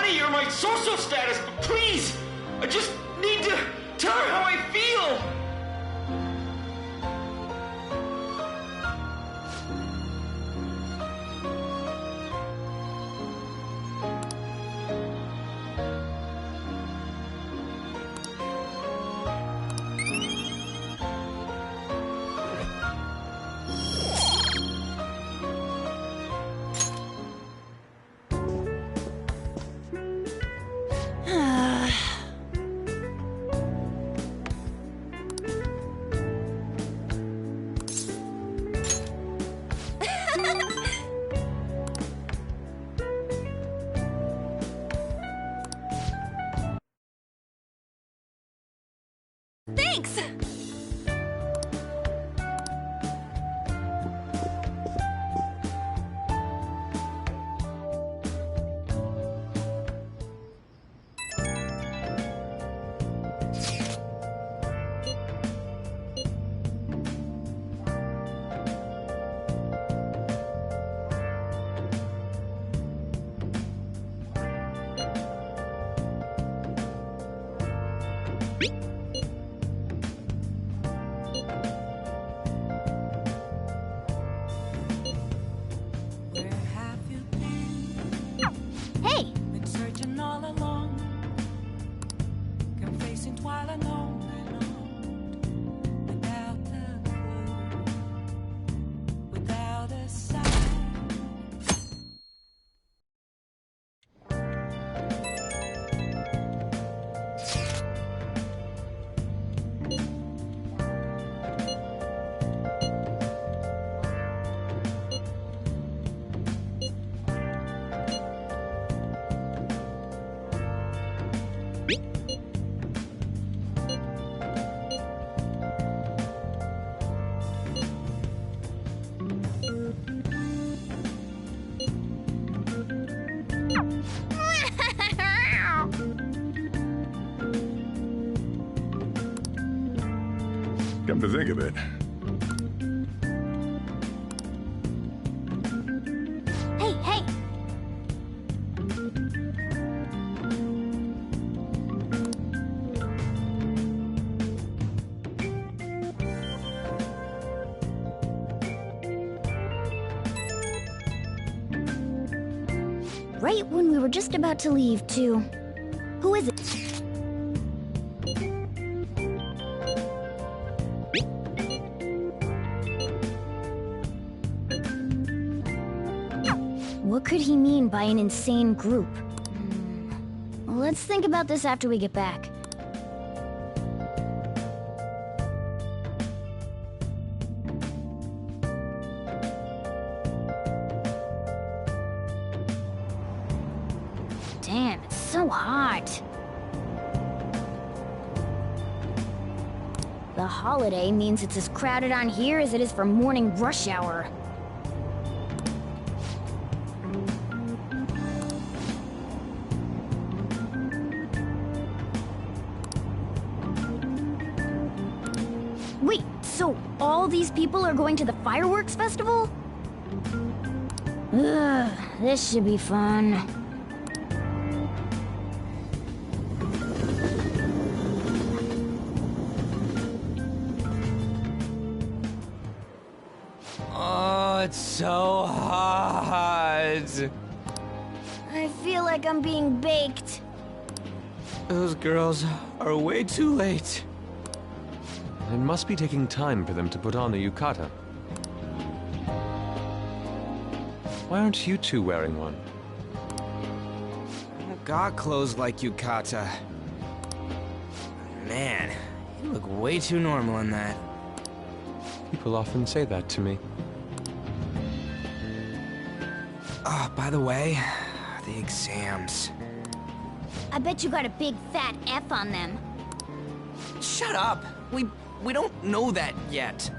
body or my social status, but please, I just need to tell her how I feel. Thanks! Come to think of it. Hey, hey! Right when we were just about to leave, too. Who is it? What could he mean by an insane group? Let's think about this after we get back. Damn, it's so hot. The holiday means it's as crowded on here as it is for morning rush hour. Wait, so all these people are going to the fireworks festival? Ugh, this should be fun. Oh, it's so hot. I feel like I'm being baked. Those girls are way too late. It must be taking time for them to put on the yukata. Why aren't you two wearing one? I got clothes like yukata. Man, you look way too normal in that. People often say that to me. Oh, by the way, the exams. I bet you got a big fat F on them. Shut up! We don't know that yet.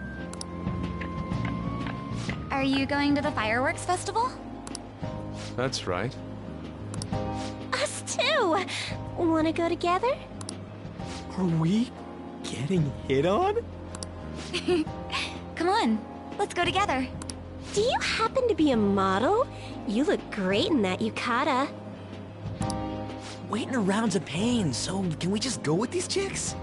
Are you going to the fireworks festival? That's right. Us too! Wanna go together? Are we getting hit on? Come on, let's go together. Do you happen to be a model? You look great in that yukata. waiting around's a pain, so can we just go with these chicks?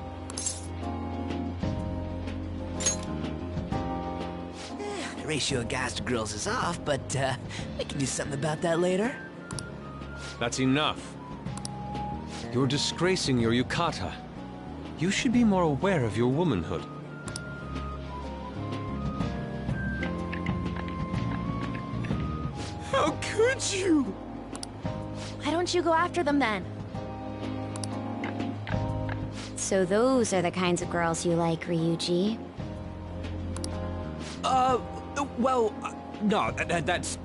The ratio of guys to girls is off, but we can do something about that later. That's enough. You're disgracing your yukata. You should be more aware of your womanhood. How could you? Why don't you go after them then? So those are the kinds of girls you like, Ryuji. No, that's...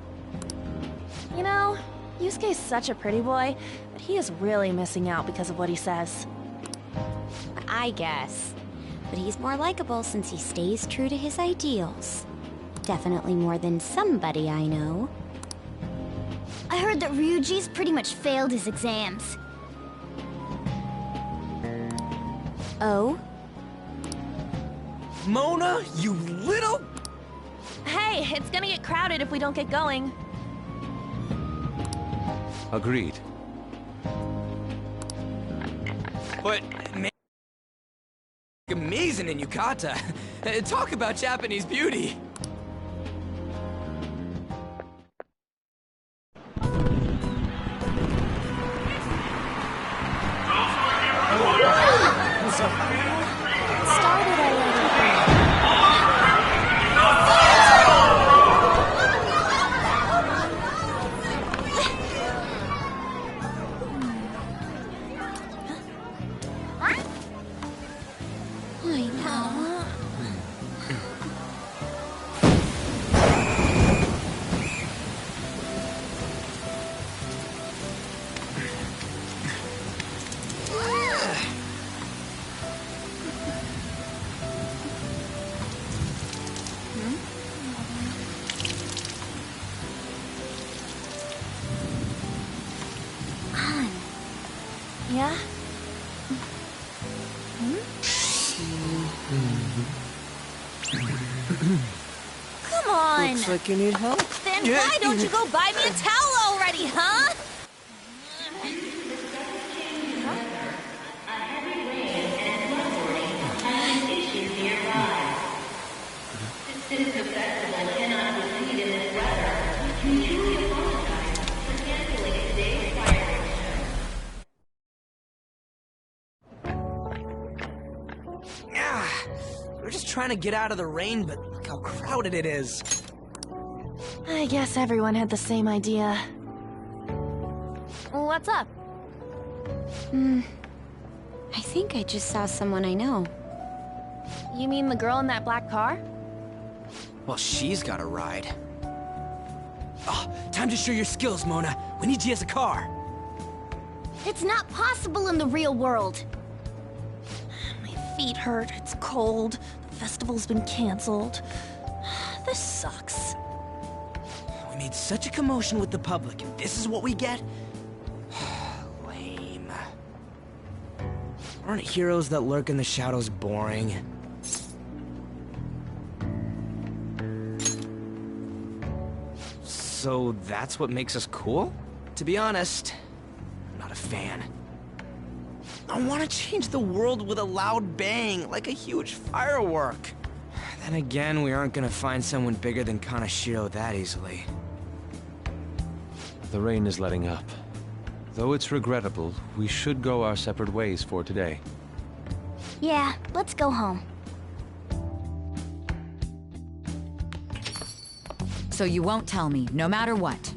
You know, Yusuke's such a pretty boy, but he is really missing out because of what he says. I guess. But he's more likable since he stays true to his ideals. Definitely more than somebody I know. I heard that Ryuji's pretty much failed his exams. Oh? Mona, you little... Hey, it's gonna get crowded if we don't get going. Agreed. But, man, amazing in yukata. Talk about Japanese beauty. Started already. I know. Yeah? Come on! Looks like you need help. Then why don't you go buy me a towel already, huh? We're just trying to get out of the rain, but look how crowded it is. I guess everyone had the same idea. What's up? I think I just saw someone I know. You mean the girl in that black car? Well, she's got a ride. Oh, time to show your skills, Mona. We need you as a car. It's not possible in the real world. My feet hurt, it's cold, the festival's been canceled. This sucks. We made such a commotion with the public, and this is what we get? Lame. Aren't heroes that lurk in the shadows boring? So that's what makes us cool? To be honest, I'm not a fan. I want to change the world with a loud bang, like a huge firework. Then again, we aren't gonna find someone bigger than Kanashiro that easily. The rain is letting up. Though it's regrettable, we should go our separate ways for today. Yeah, let's go home. So you won't tell me, no matter what.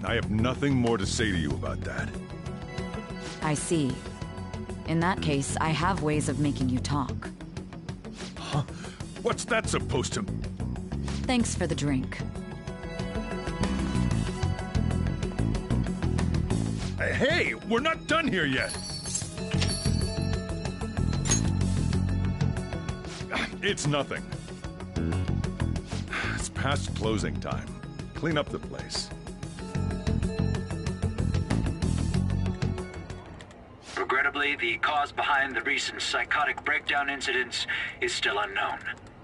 I have nothing more to say to you about that. I see. In that case, I have ways of making you talk. Huh? What's that supposed to... Thanks for the drink. Hey, we're not done here yet! It's nothing. It's past closing time. Clean up the place. Regrettably, the cause behind the recent psychotic breakdown incidents is still unknown.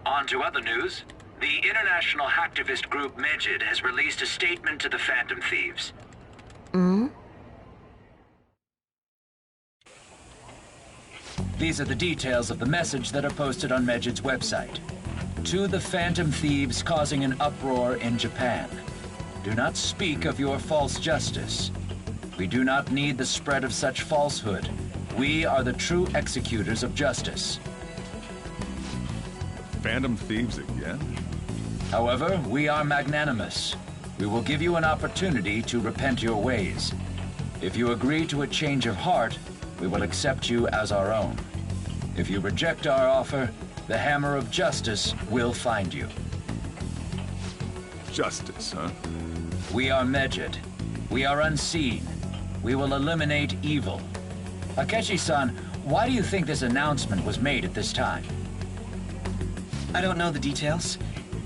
On to other news. The international hacktivist group Megid has released a statement to the Phantom Thieves. These are the details of the message that are posted on Medjed's website. To the Phantom Thieves causing an uproar in Japan. Do not speak of your false justice. We do not need the spread of such falsehood. We are the true executors of justice. Phantom Thieves again? However, we are magnanimous. We will give you an opportunity to repent your ways. If you agree to a change of heart, we will accept you as our own. If you reject our offer, the hammer of justice will find you. Justice, huh? We are Medjed. We are unseen. We will eliminate evil. Akechi-san, why do you think this announcement was made at this time? I don't know the details,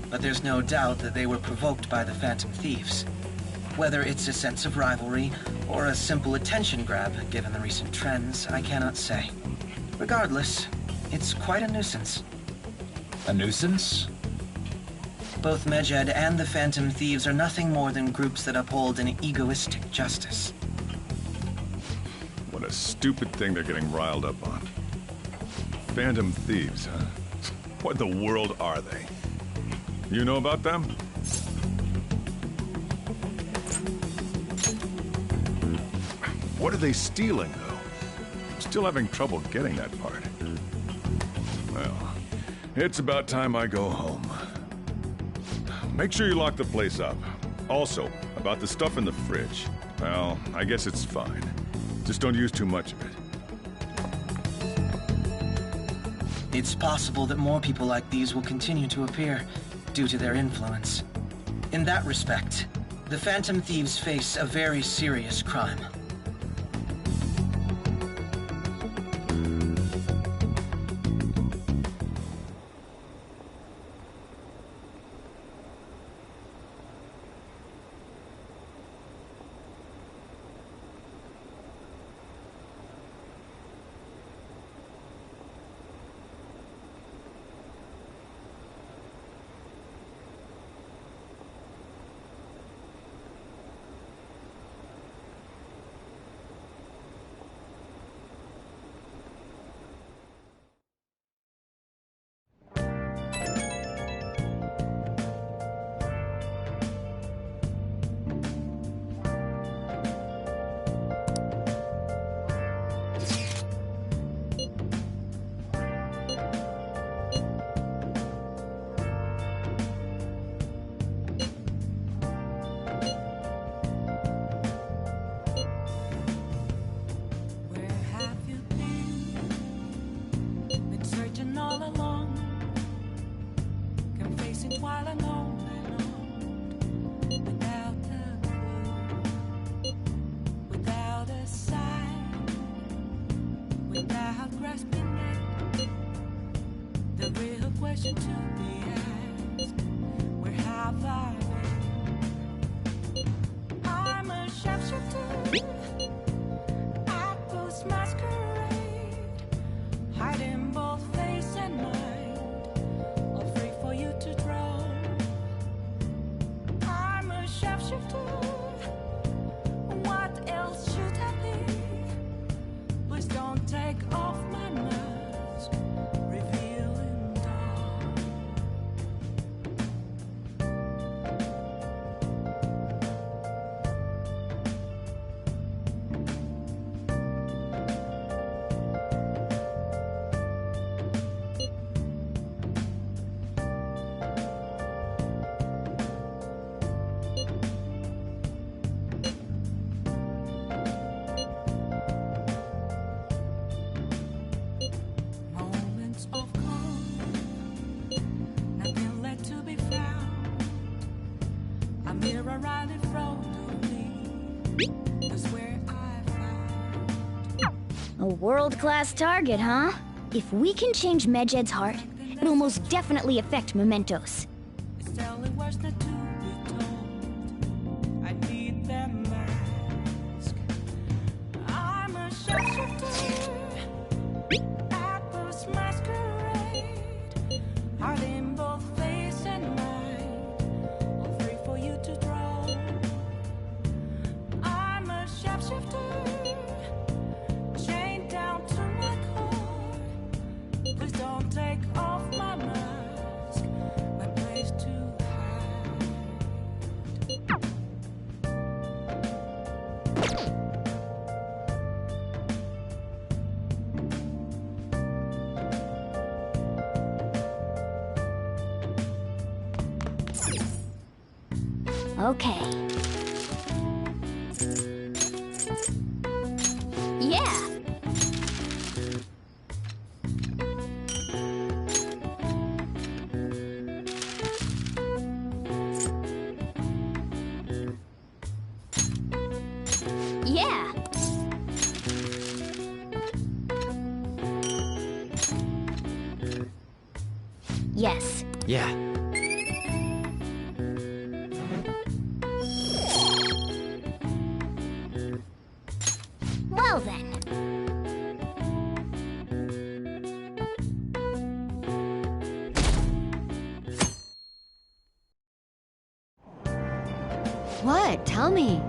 but there's no doubt that they were provoked by the Phantom Thieves. Whether it's a sense of rivalry or a simple attention grab, given the recent trends, I cannot say. Regardless, it's quite a nuisance. A nuisance? Both Medjed and the Phantom Thieves are nothing more than groups that uphold an egoistic justice. What a stupid thing they're getting riled up on. Phantom Thieves, huh? What in the world are they? You know about them? What are they stealing, though? I'm still having trouble getting that part. Well, it's about time I go home. Make sure you lock the place up. Also, about the stuff in the fridge. Well, I guess it's fine. Just don't use too much of it. It's possible that more people like these will continue to appear due to their influence. In that respect, the Phantom Thieves face a very serious crime. A world-class target, huh? If we can change Medjed's heart, it'll most definitely affect Mementos. Okay. Yeah. Yeah. Yes. Yeah. Well then. What? Tell me.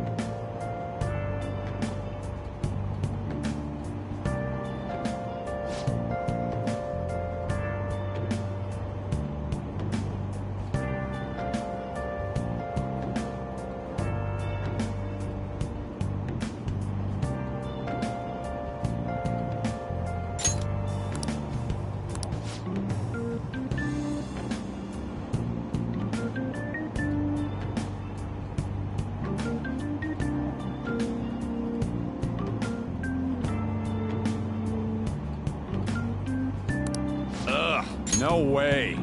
Ugh, no way.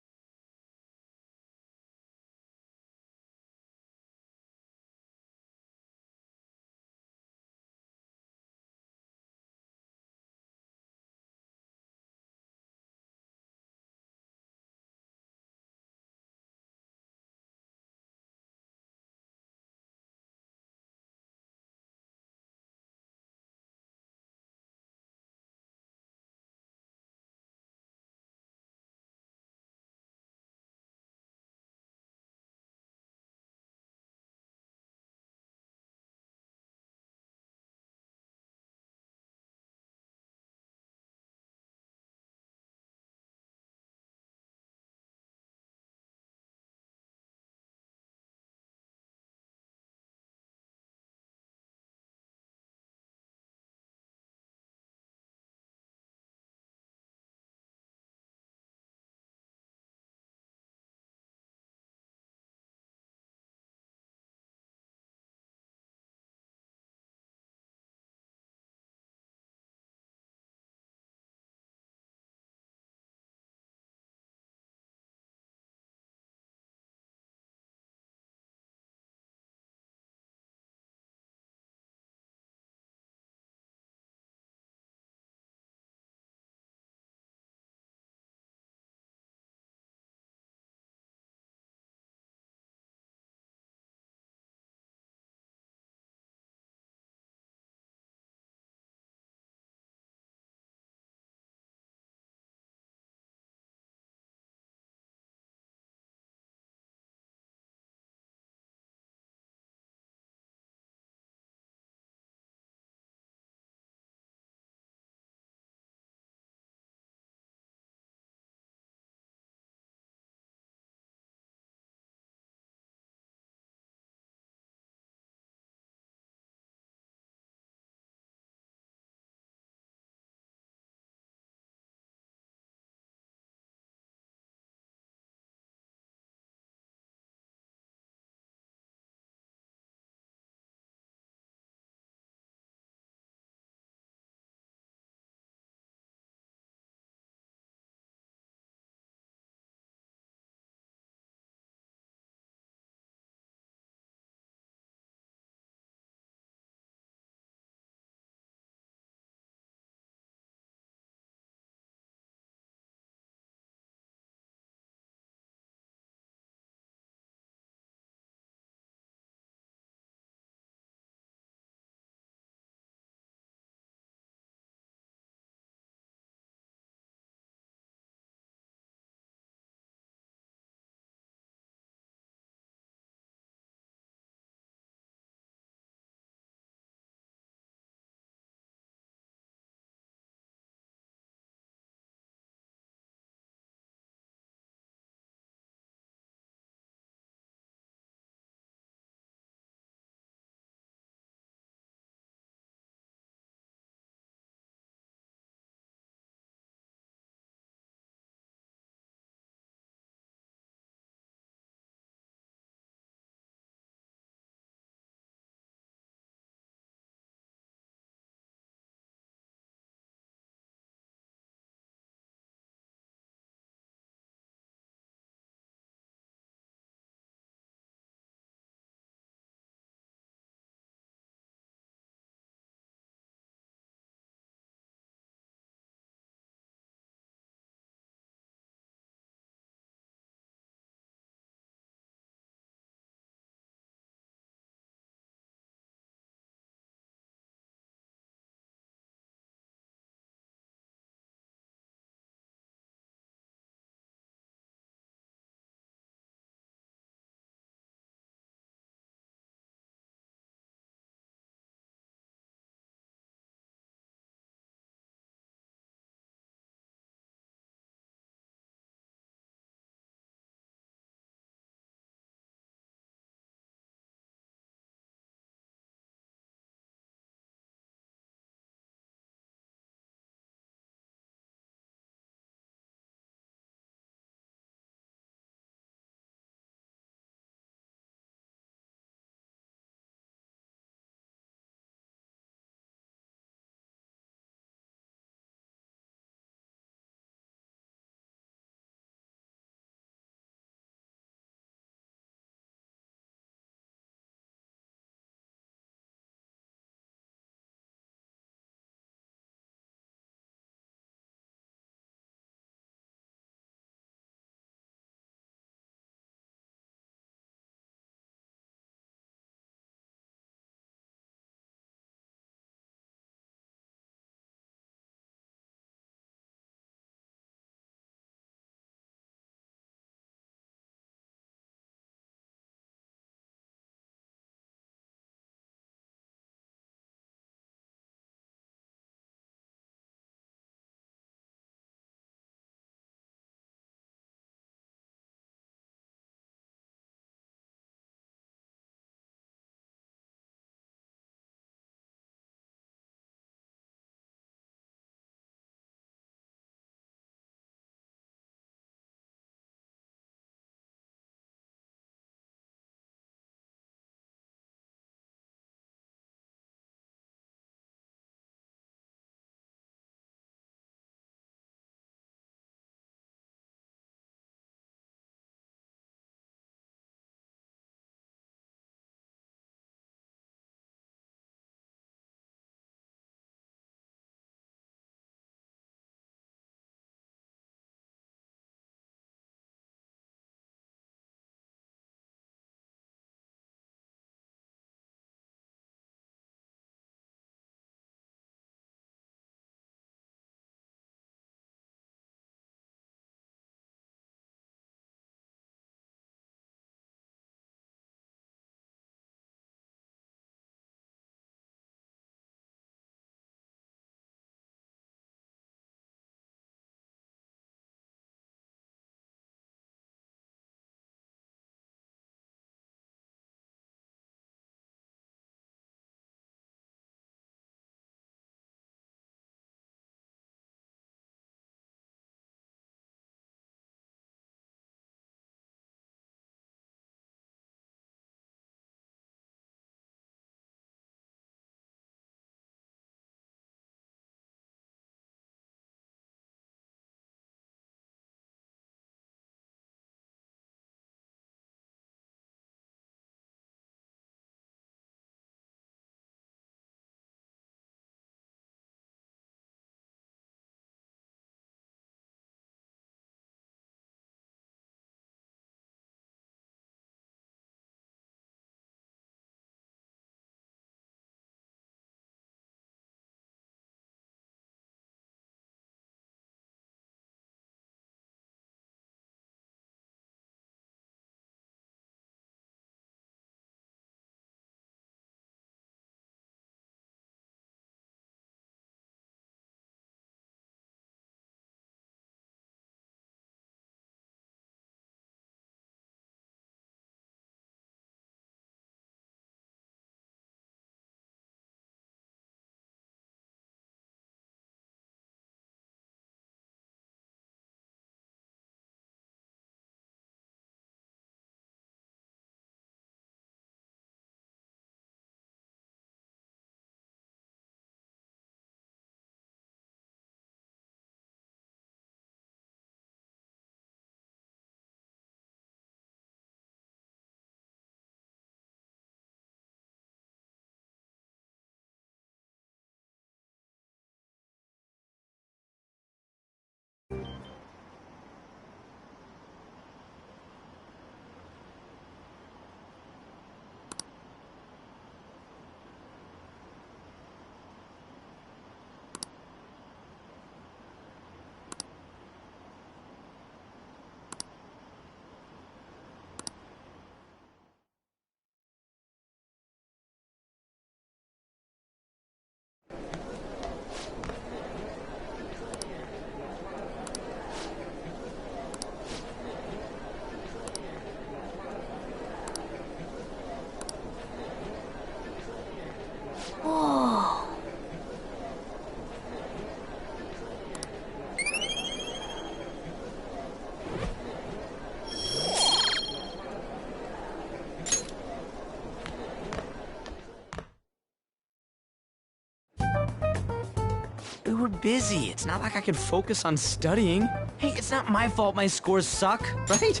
were busy. It's not like I could focus on studying. Hey, it's not my fault my scores suck, right?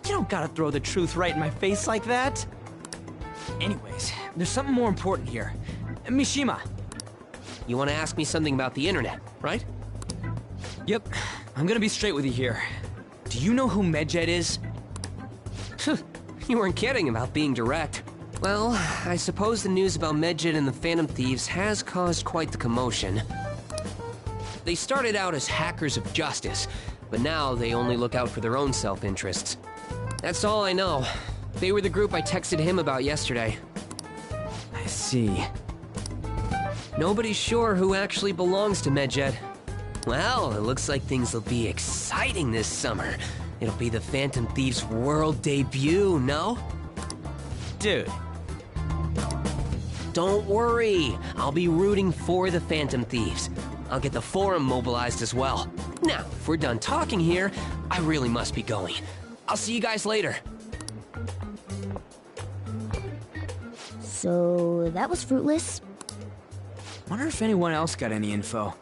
You don't gotta throw the truth right in my face like that. Anyways, there's something more important here. Mishima. You want to ask me something about the internet, right? Yep, I'm gonna be straight with you here. Do you know who Medjed is? You weren't kidding about being direct. Well, I suppose the news about Medjed and the Phantom Thieves has caused quite the commotion. They started out as hackers of justice, but now they only look out for their own self-interests. That's all I know. They were the group I texted him about yesterday. I see. Nobody's sure who actually belongs to Medjed. Well, it looks like things will be exciting this summer. It'll be the Phantom Thieves' world debut, no? Dude. Don't worry, I'll be rooting for the Phantom Thieves. I'll get the forum mobilized as well. Now, if we're done talking here, I really must be going. I'll see you guys later. So, that was fruitless. Wonder if anyone else got any info.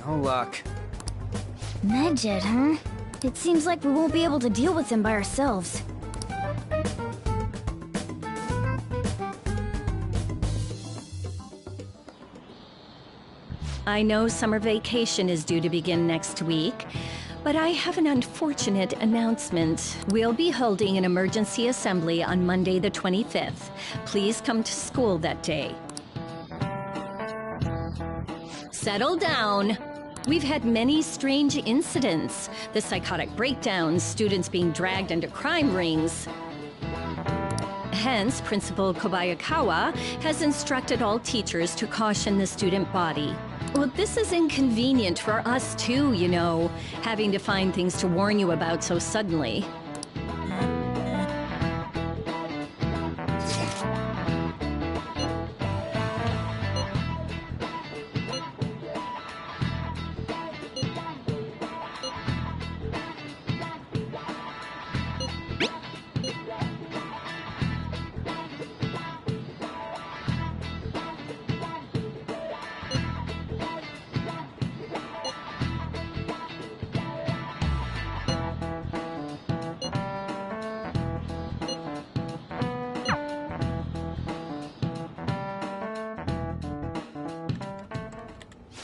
No luck. Medjed, huh? It seems like we won't be able to deal with him by ourselves. I know summer vacation is due to begin next week, but I have an unfortunate announcement. We'll be holding an emergency assembly on Monday the 25th. Please come to school that day. Settle down. We've had many strange incidents. The psychotic breakdowns, students being dragged into crime rings. Hence, Principal Kobayakawa has instructed all teachers to caution the student body. Well, this is inconvenient for us too, you know, having to find things to warn you about so suddenly.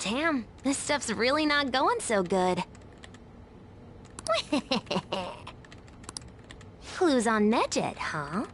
Damn, this stuff's really not going so good. Clues on Medjed, huh?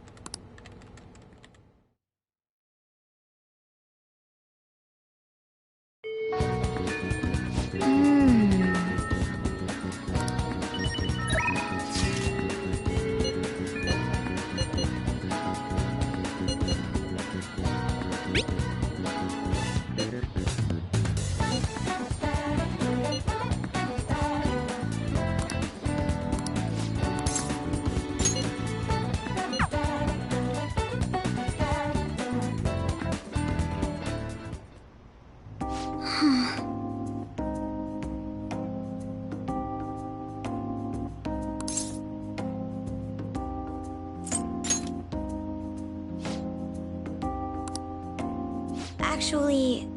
Actually...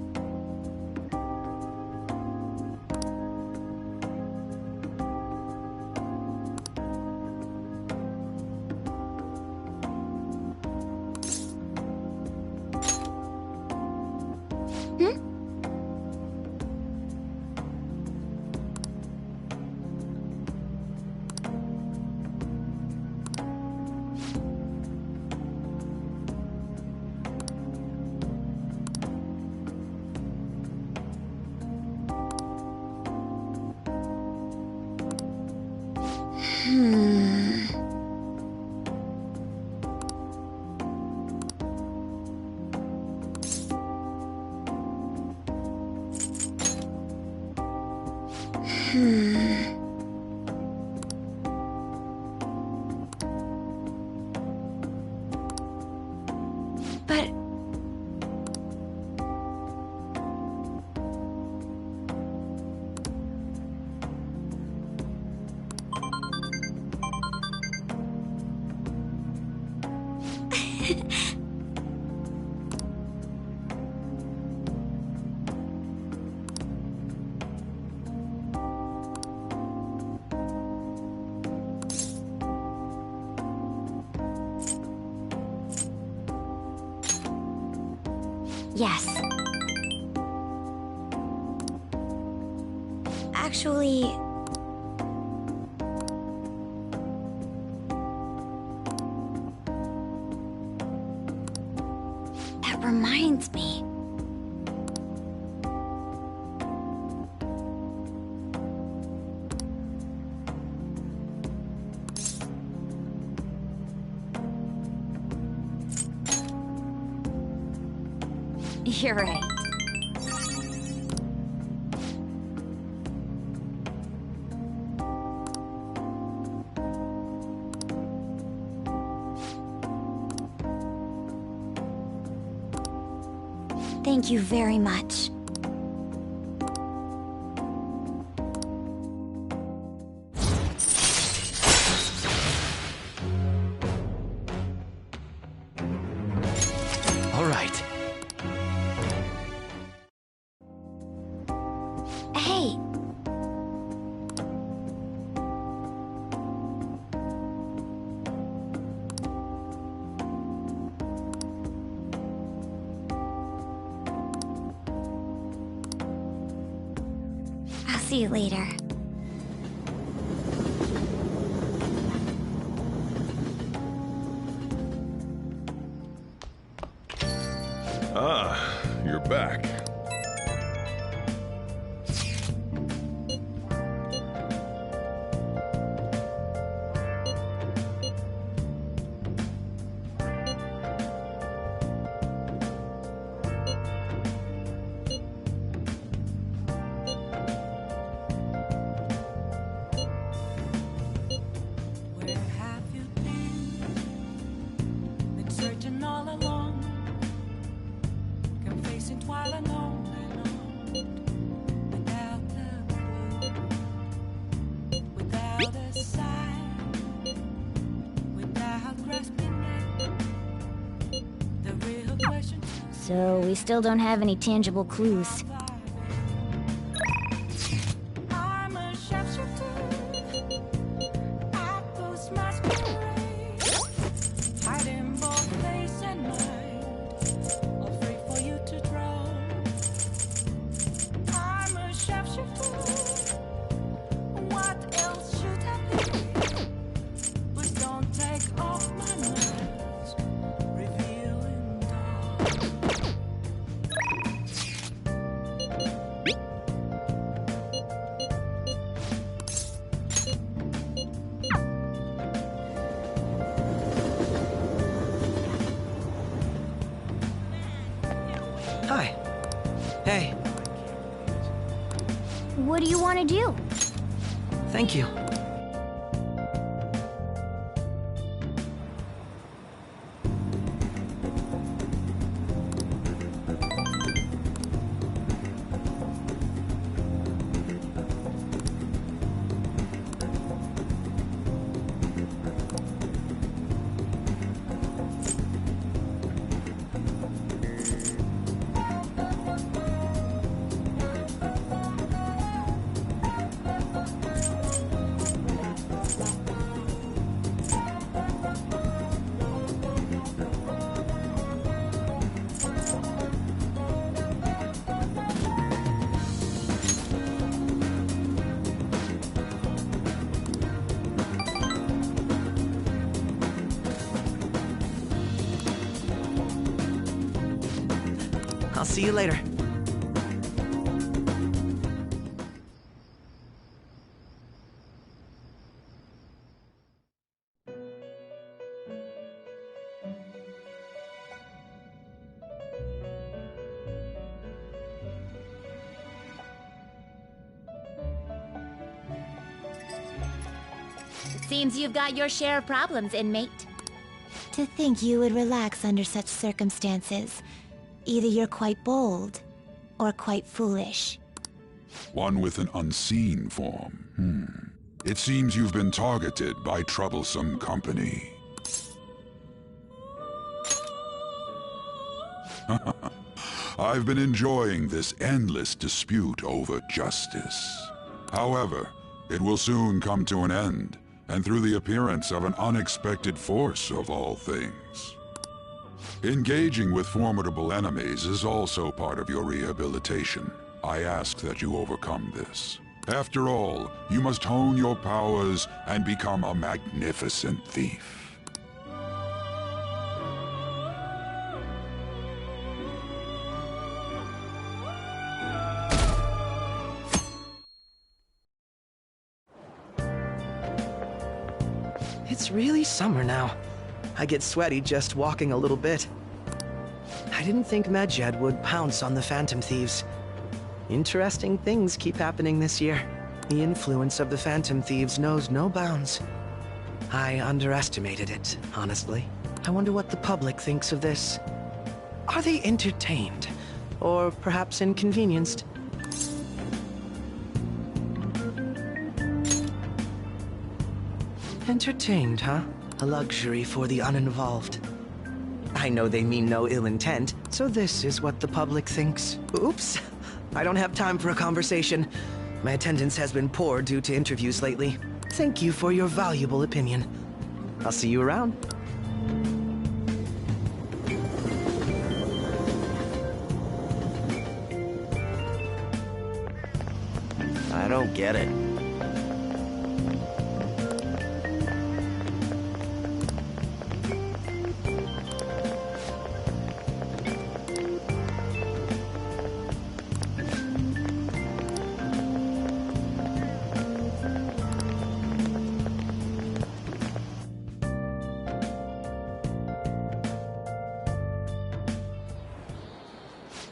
But... Yes. Actually... that reminds me. You're right. Thank you very much. All right. Hey. I'll see you later. Ah, you're back. Where have you been? Been searching all along, confessing while alone without a clue, without a sign, without grasping it. The real question. So we still don't have any tangible clues. I'm a sharpshooter. I post masquerade, hiding both face and mind, all free for you to draw. I'm a sharpshooter. What else should I be? But don't take off my mask, revealing dark. Hi. Hey, What do you want to do? thank you. I'll see you later. Seems you've got your share of problems, inmate. To think you would relax under such circumstances. Either you're quite bold, or quite foolish. One with an unseen form. It seems you've been targeted by troublesome company. I've been enjoying this endless dispute over justice. However, it will soon come to an end, and through the appearance of an unexpected force of all things. Engaging with formidable enemies is also part of your rehabilitation. I ask that you overcome this. After all, you must hone your powers and become a magnificent thief. It's really summer now. I get sweaty just walking a little bit. I didn't think Medjed would pounce on the Phantom Thieves. Interesting things keep happening this year. The influence of the Phantom Thieves knows no bounds. I underestimated it, honestly. I wonder what the public thinks of this. Are they entertained? Or perhaps inconvenienced? Entertained, huh? A luxury for the uninvolved. I know they mean no ill intent, so this is what the public thinks. Oops. I don't have time for a conversation. My attendance has been poor due to interviews lately. Thank you for your valuable opinion. I'll see you around. I don't get it.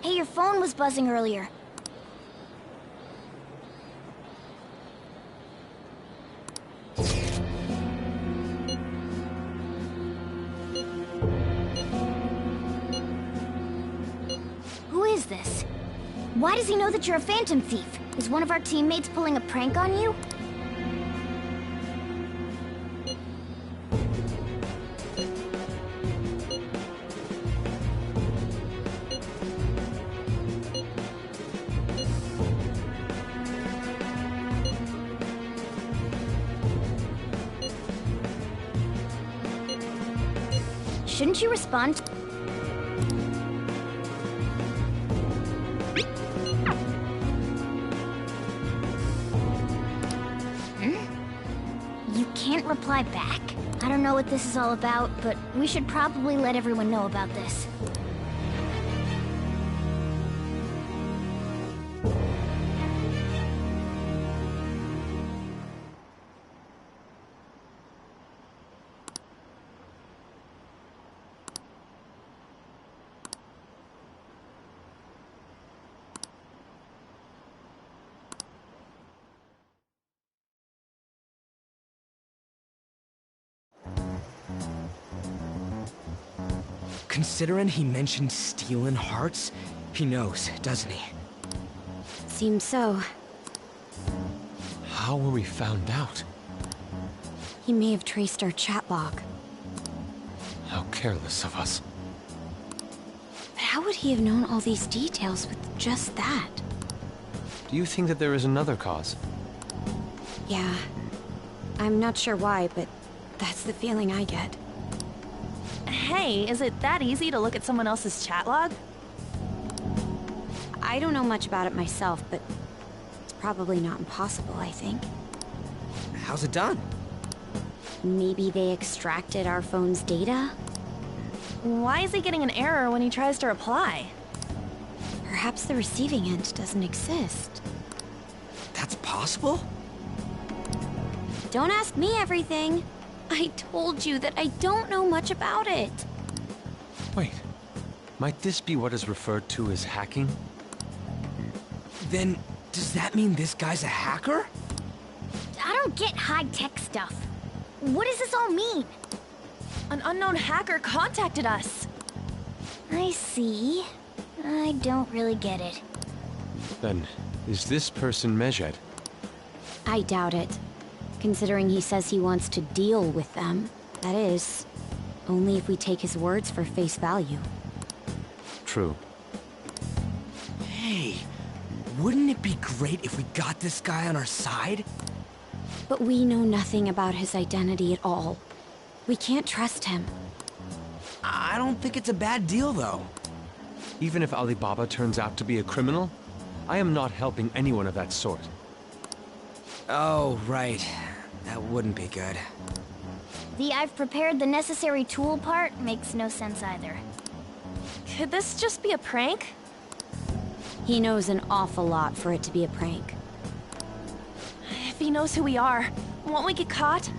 Hey, your phone was buzzing earlier. Who is this? Why does he know that you're a Phantom Thief? Is one of our teammates pulling a prank on you? Shouldn't you respond? You can't reply back? I don't know what this is all about, but we should probably let everyone know about this. Considering he mentioned stealing hearts, he knows, doesn't he? Seems so. How were we found out? He may have traced our chat log. How careless of us. But how would he have known all these details with just that? Do you think that there is another cause? Yeah. I'm not sure why, but that's the feeling I get. Hey, is it that easy to look at someone else's chat log? I don't know much about it myself, but it's probably not impossible, I think. How's it done? Maybe they extracted our phone's data? Why is he getting an error when he tries to reply? Perhaps the receiving end doesn't exist. That's possible? Don't ask me everything. I told you that I don't know much about it. Wait. Might this be what is referred to as hacking? Then, does that mean this guy's a hacker? I don't get high-tech stuff. What does this all mean? An unknown hacker contacted us. I see. I don't really get it. Then, is this person Medjed? I doubt it. Considering he says he wants to deal with them. That is, only if we take his words for face value. true. Hey, wouldn't it be great if we got this guy on our side? But we know nothing about his identity at all. We can't trust him. I don't think it's a bad deal, though. Even if Alibaba turns out to be a criminal, I am not helping anyone of that sort. Oh, right. That wouldn't be good. The "I've prepared the necessary tool" part makes no sense either. Could this just be a prank? He knows an awful lot for it to be a prank. If he knows who we are, won't we get caught?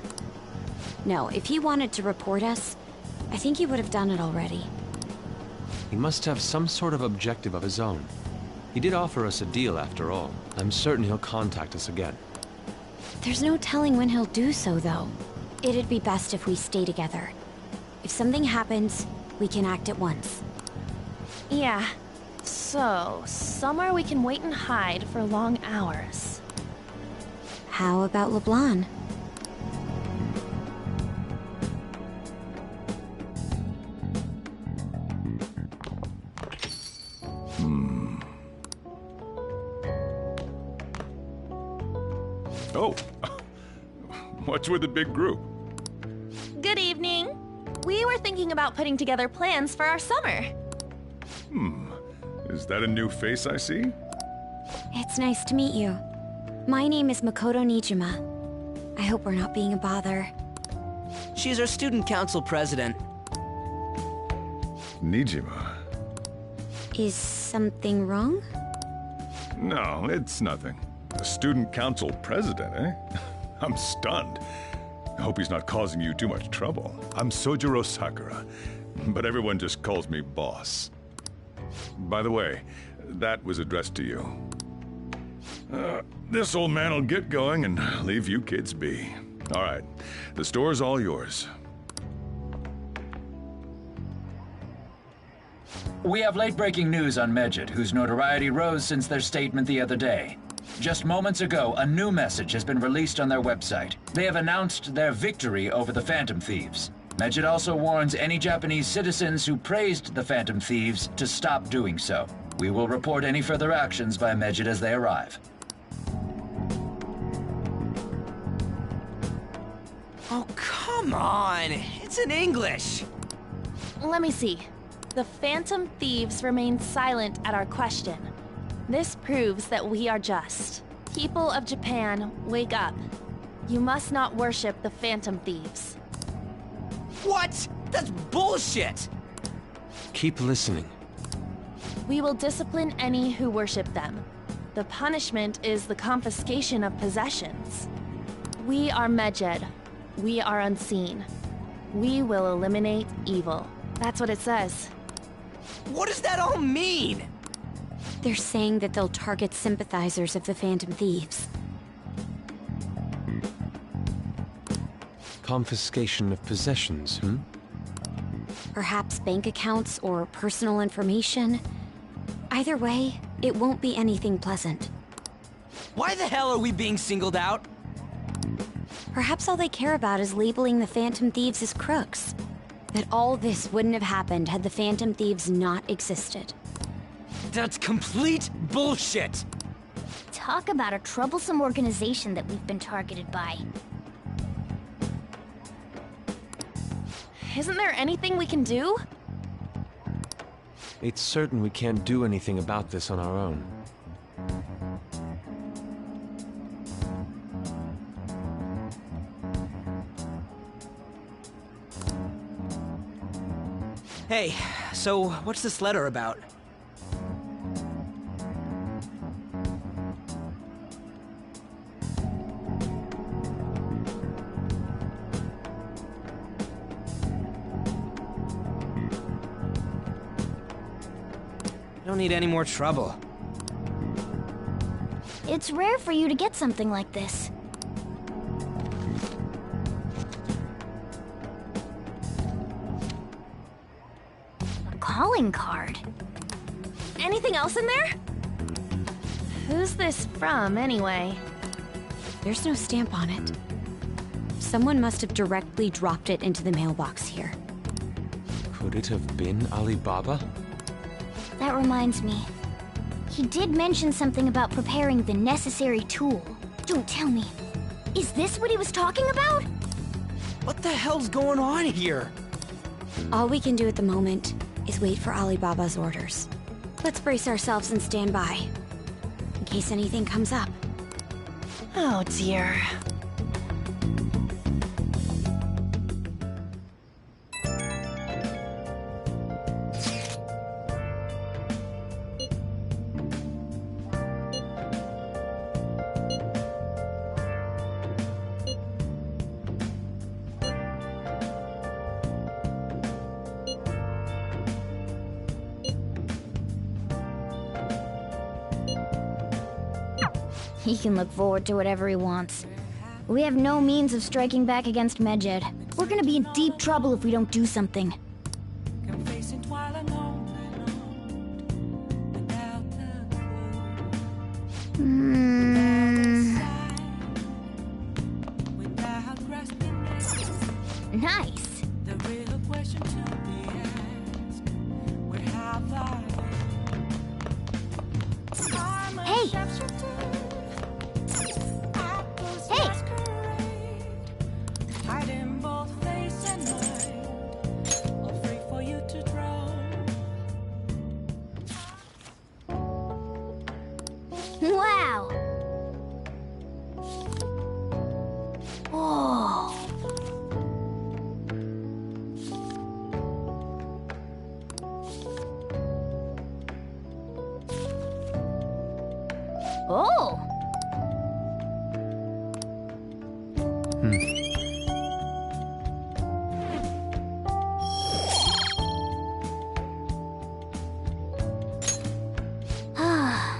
No, if he wanted to report us, I think he would have done it already. He must have some sort of objective of his own. He did offer us a deal after all. I'm certain he'll contact us again. There's no telling when he'll do so, though. It'd be best if we stay together. If something happens, we can act at once. Yeah. So, somewhere we can wait and hide for long hours. How about LeBlanc? Oh, what's with the big group? Good evening. We were thinking about putting together plans for our summer. Is that a new face I see? It's nice to meet you. My name is Makoto Nijima. I hope we're not being a bother. She's our student council president. Nijima? Is something wrong? No, it's nothing. The student council president, eh? I'm stunned. I hope he's not causing you too much trouble. I'm Sojiro Sakura, but everyone just calls me boss. By the way, that was addressed to you. This old man will get going and leave you kids be. All right, the store's all yours. We have late-breaking news on Medjed, whose notoriety rose since their statement the other day. Just moments ago, a new message has been released on their website. They have announced their victory over the Phantom Thieves. Medjed also warns any Japanese citizens who praised the Phantom Thieves to stop doing so. We will report any further actions by Medjed as they arrive. Oh, come on! It's in English! Let me see. The Phantom Thieves remain silent at our question. This proves that we are just. People of Japan, wake up. You must not worship the Phantom Thieves. What? That's bullshit! Keep listening. We will discipline any who worship them. The punishment is the confiscation of possessions. We are Medjed. We are unseen. We will eliminate evil. That's what it says. What does that all mean? They're saying that they'll target sympathizers of the Phantom Thieves. Confiscation of possessions, Perhaps bank accounts or personal information. Either way, it won't be anything pleasant. Why the hell are we being singled out? Perhaps all they care about is labeling the Phantom Thieves as crooks. That all this wouldn't have happened had the Phantom Thieves not existed. That's complete bullshit! Talk about a troublesome organization that we've been targeted by. Isn't there anything we can do? It's certain we can't do anything about this on our own. Hey, so what's this letter about? Don't need any more trouble. It's rare for you to get something like this. A calling card. Anything else in there? Who's this from, anyway? There's no stamp on it. Someone must have directly dropped it into the mailbox here. Could it have been Alibaba? That reminds me. He did mention something about preparing the necessary tool. Don't tell me. Is this what he was talking about? What the hell's going on here? All we can do at the moment is wait for Alibaba's orders. Let's brace ourselves and stand by, in case anything comes up. Oh dear. He can look forward to whatever he wants. We have no means of striking back against Medjed. We're gonna be in deep trouble if we don't do something. Nice. The real question to be asked, where have I? Hey! Hey! Hiding both face and mind, all free for you to draw. Wow! Oh! Oh! Ah.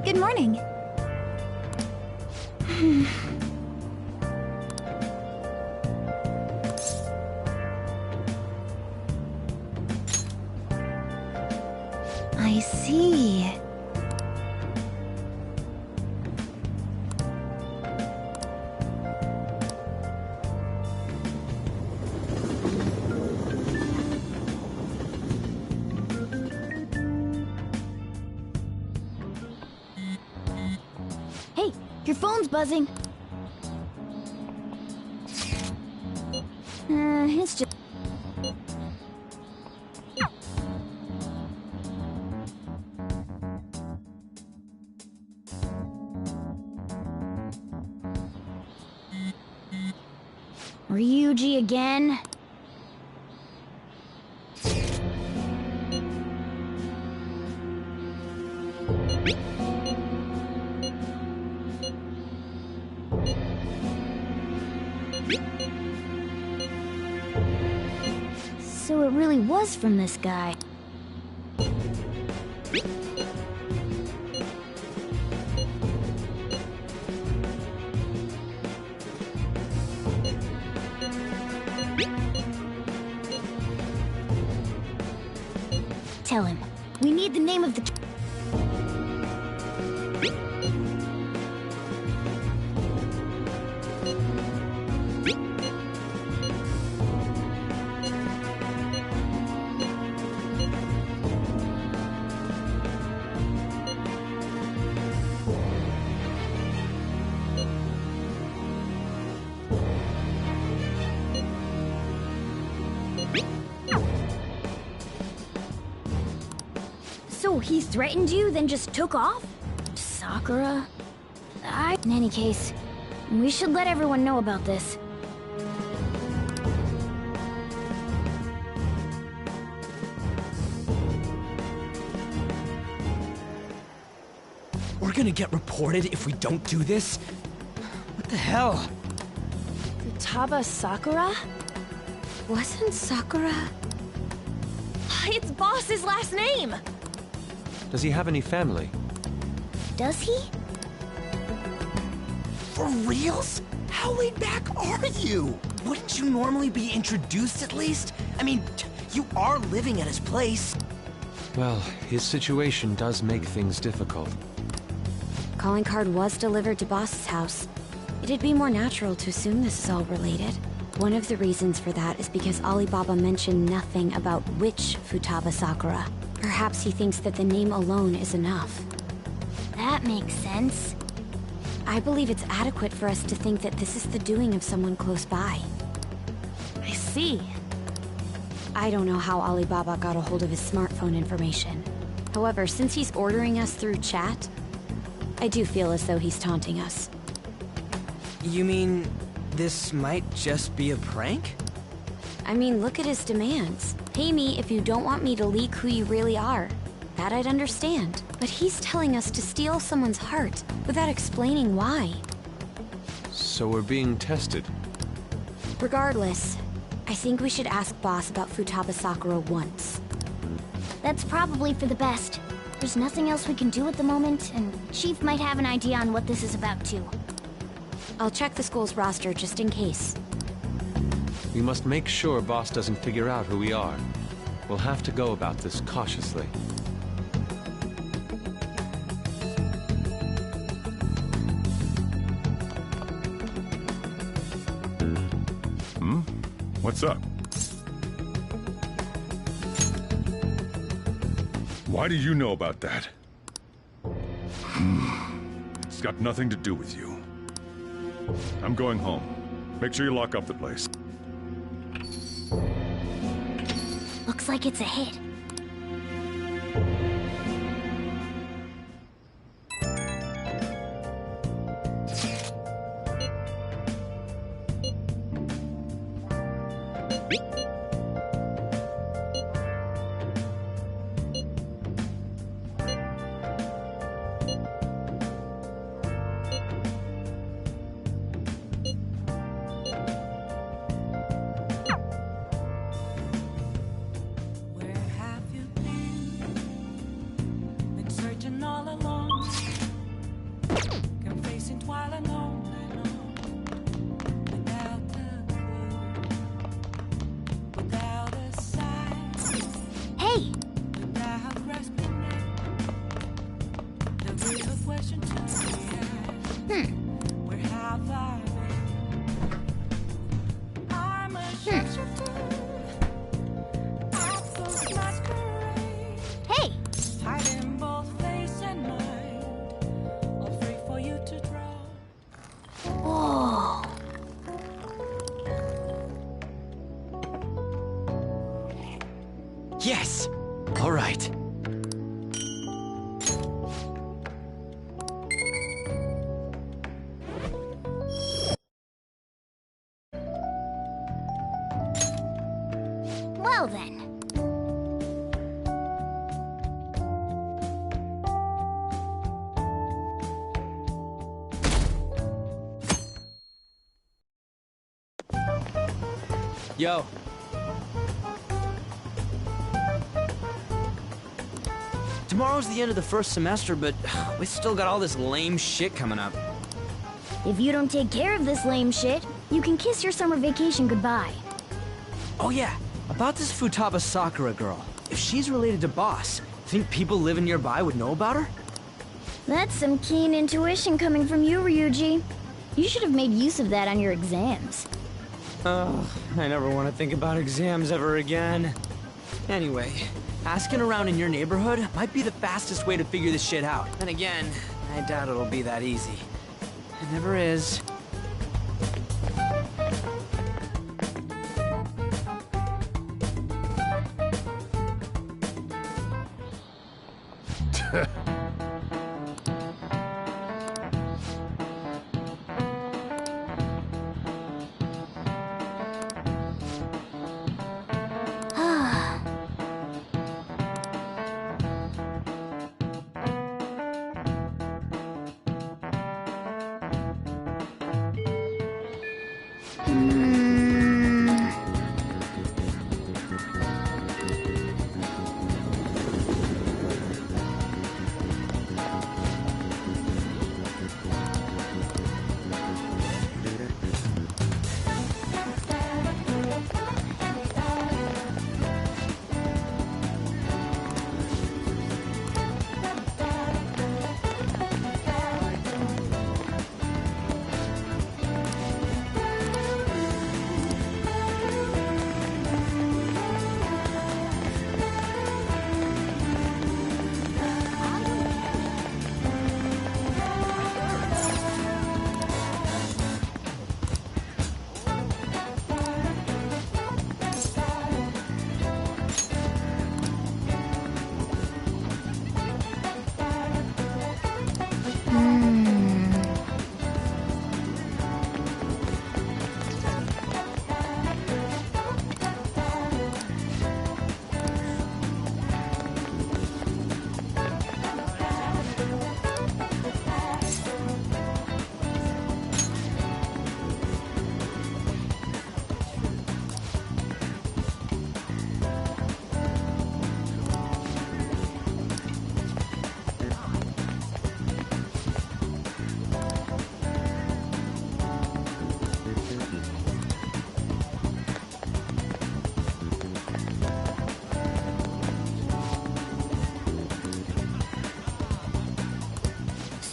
Good morning. I see. Hey, your phone's buzzing. It's just... Ryuji again? So it really was from this guy. Tell him. We need the name of the... So he threatened you, then just took off? Sakura? In any case, we should let everyone know about this. We're gonna get reported if we don't do this? What the hell? Futaba Sakura? Wasn't Sakura... It's Boss's last name! Does he have any family? Does he? For reals? How laid back are you? Wouldn't you normally be introduced at least? I mean, you are living at his place. Well, his situation does make things difficult. Calling card was delivered to Boss's house. It'd be more natural to assume this is all related. One of the reasons for that is because Alibaba mentioned nothing about which Futaba Sakura. Perhaps he thinks that the name alone is enough. That makes sense. I believe it's adequate for us to think that this is the doing of someone close by. I see. I don't know how Alibaba got a hold of his smartphone information. However, since he's ordering us through chat, I do feel as though he's taunting us. You mean this might just be a prank? I mean, look at his demands. Pay me if you don't want me to leak who you really are. That I'd understand. But he's telling us to steal someone's heart without explaining why. So we're being tested. Regardless, I think we should ask Boss about Futaba Sakura once. That's probably for the best. There's nothing else we can do at the moment, and Chief might have an idea on what this is about too. I'll check the school's roster just in case. We must make sure Boss doesn't figure out who we are. We'll have to go about this cautiously. What's up? Why do you know about that? It's got nothing to do with you. I'm going home. Make sure you lock up the place. Looks like it's a hit. Yes! All right. Well then. Yo. Tomorrow's the end of the first semester, but we still got all this lame shit coming up. If you don't take care of this lame shit, you can kiss your summer vacation goodbye. Oh yeah, about this Futaba Sakura girl. If she's related to Boss, think people living nearby would know about her? That's some keen intuition coming from you, Ryuji. You should have made use of that on your exams. Oh, I never want to think about exams ever again. Anyway, asking around in your neighborhood might be the fastest way to figure this shit out. And again, I doubt it'll be that easy. It never is.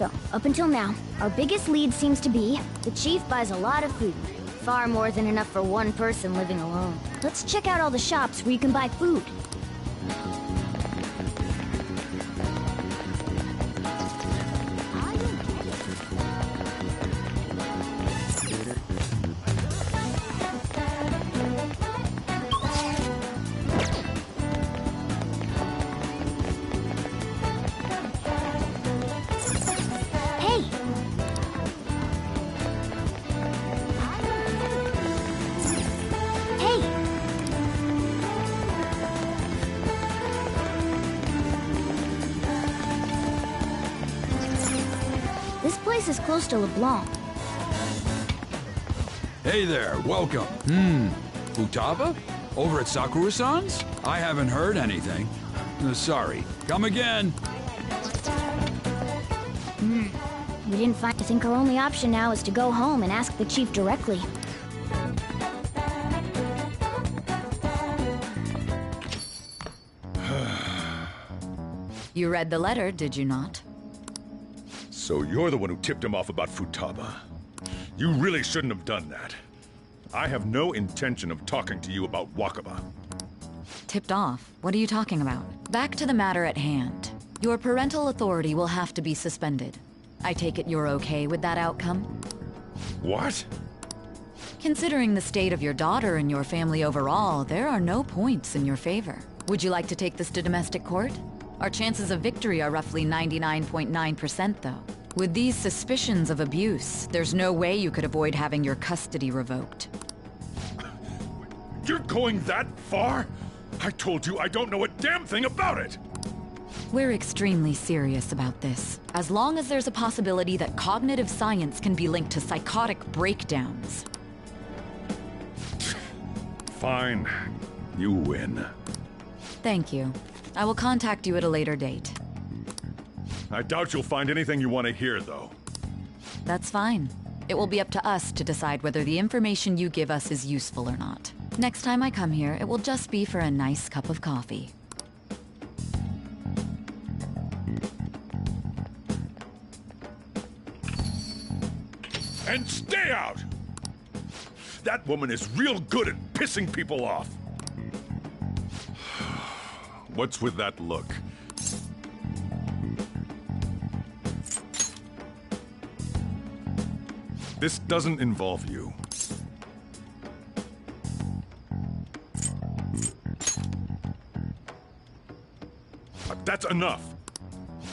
So, up until now, our biggest lead seems to be the chief buys a lot of food. Far more than enough for one person living alone. Let's check out all the shops where you can buy food. Is close to LeBlanc. Hey there, welcome. Futaba? Over at Sakura-san's? I haven't heard anything. Sorry. Come again. We didn't find... I think our only option now is to go home and ask the chief directly. You read the letter, did you not? So you're the one who tipped him off about Futaba. You really shouldn't have done that. I have no intention of talking to you about Wakaba. Tipped off? What are you talking about? Back to the matter at hand. Your parental authority will have to be suspended. I take it you're okay with that outcome? What? Considering the state of your daughter and your family overall, there are no points in your favor. Would you like to take this to domestic court? Our chances of victory are roughly 99.9%, though. With these suspicions of abuse, there's no way you could avoid having your custody revoked. You're going that far? I told you I don't know a damn thing about it! We're extremely serious about this. As long as there's a possibility that cognitive science can be linked to psychotic breakdowns. Fine. You win. Thank you. I will contact you at a later date. I doubt you'll find anything you want to hear, though. That's fine. It will be up to us to decide whether the information you give us is useful or not. Next time I come here, it will just be for a nice cup of coffee. And stay out! That woman is real good at pissing people off. What's with that look? This doesn't involve you. That's enough.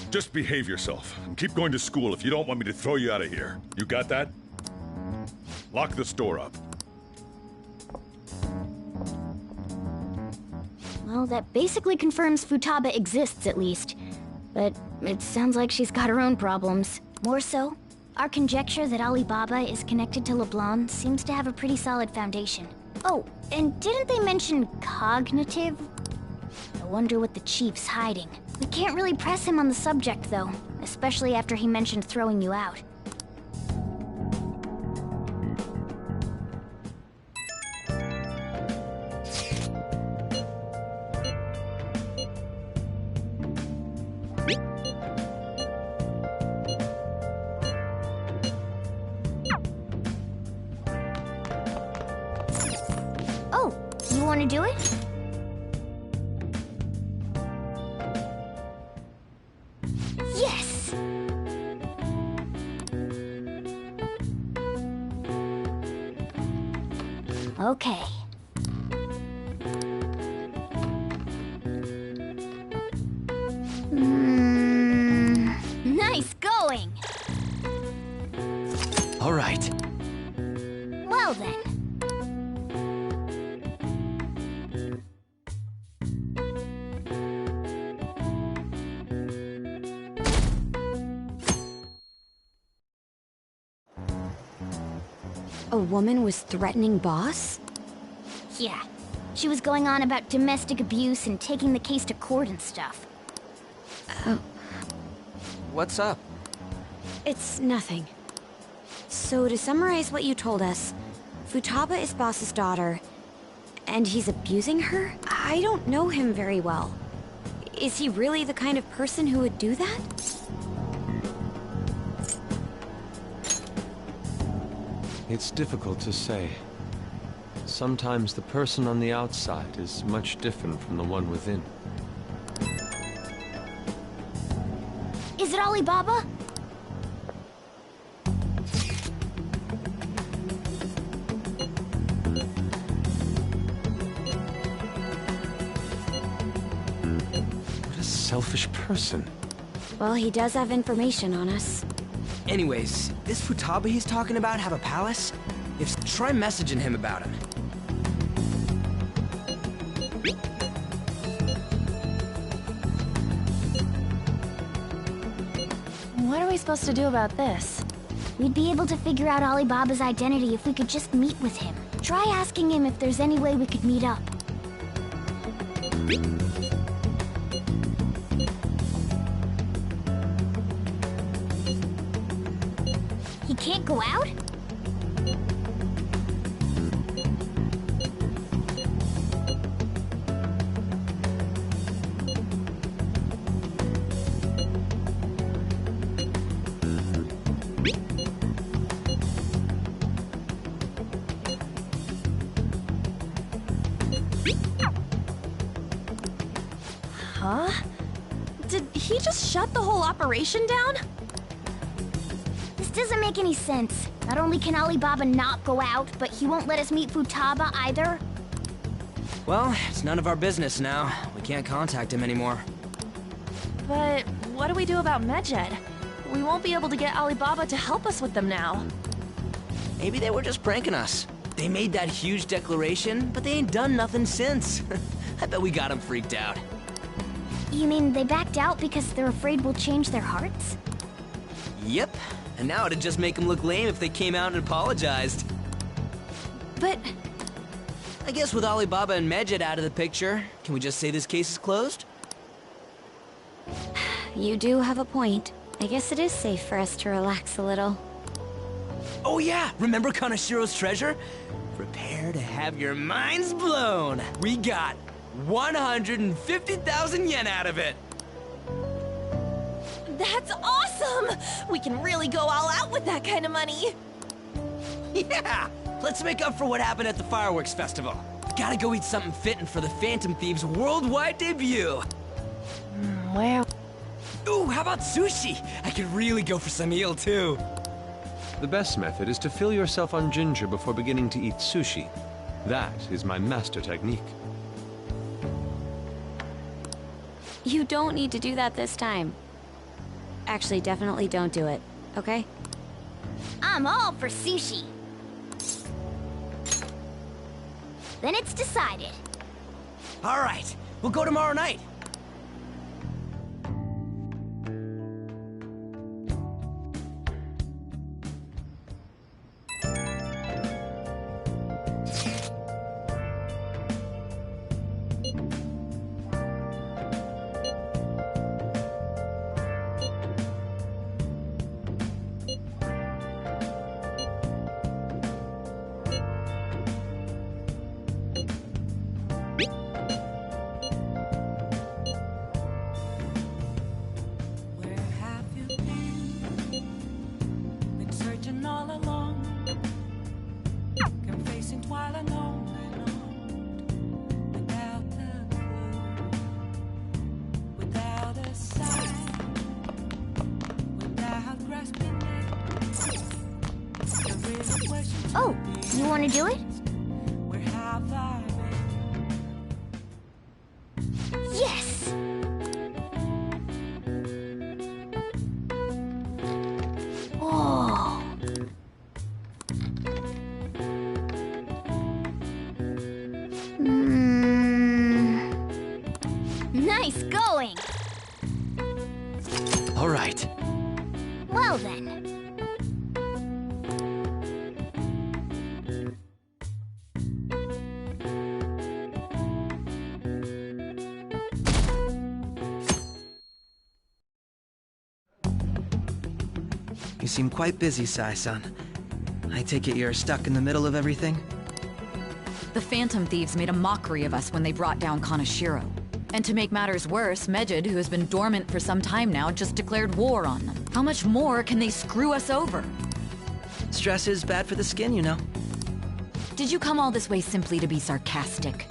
Just behave yourself and keep going to school if you don't want me to throw you out of here. You got that? Lock the store up. Well, that basically confirms Futaba exists, at least. But it sounds like she's got her own problems. More so, our conjecture that Alibaba is connected to LeBlanc seems to have a pretty solid foundation. Oh, and didn't they mention cognitive? I wonder what the chief's hiding. We can't really press him on the subject, though, especially after he mentioned throwing you out. Oh, you want to do it? Yes! Okay. Nice going! All right. Well then. A woman was threatening Boss? Yeah. She was going on about domestic abuse and taking the case to court and stuff. Oh. What's up? It's nothing. So to summarize what you told us, Futaba is Boss's daughter, and he's abusing her? I don't know him very well. Is he really the kind of person who would do that? It's difficult to say. Sometimes the person on the outside is much different from the one within. Is it Alibaba? What a selfish person. Well, he does have information on us. Anyways, this Futaba he's talking about have a palace? If so, try messaging him about him. What are we supposed to do about this? We'd be able to figure out Alibaba's identity if we could just meet with him. Try asking him if there's any way we could meet up. He can't go out? Huh? Did he just shut the whole operation down? This doesn't make any sense. Not only can Alibaba not go out, but he won't let us meet Futaba either. Well, it's none of our business now. We can't contact him anymore. But what do we do about Medjed? We won't be able to get Alibaba to help us with them now. Maybe they were just pranking us. They made that huge declaration, but they ain't done nothing since. I bet we got them freaked out. You mean they backed out because they're afraid we'll change their hearts? Yep. And now it'd just make them look lame if they came out and apologized. But I guess with Alibaba and Medjed out of the picture, can we just say this case is closed? You do have a point. I guess it is safe for us to relax a little. Oh yeah, remember Kanashiro's treasure? Prepare to have your minds blown. We got 150,000 yen out of it. that's awesome! We can really go all out with that kind of money. Yeah! Let's make up for what happened at the fireworks festival. Gotta go eat something fitting for the Phantom Thieves' worldwide debut. Where? Ooh, how about sushi? I could really go for some eel, too. The best method is to fill yourself on ginger before beginning to eat sushi. That is my master technique. You don't need to do that this time. Actually, definitely don't do it, okay? I'm all for sushi. Then it's decided. All right, we'll go tomorrow night. Oh, you want to do it? Yes! Oh. Nice going! All right. Well then. You seem quite busy, Sai-san. I take it you're stuck in the middle of everything? The Phantom Thieves made a mockery of us when they brought down Kanashiro. And to make matters worse, Medjed, who has been dormant for some time now, just declared war on them. How much more can they screw us over? Stress is bad for the skin, you know. Did you come all this way simply to be sarcastic?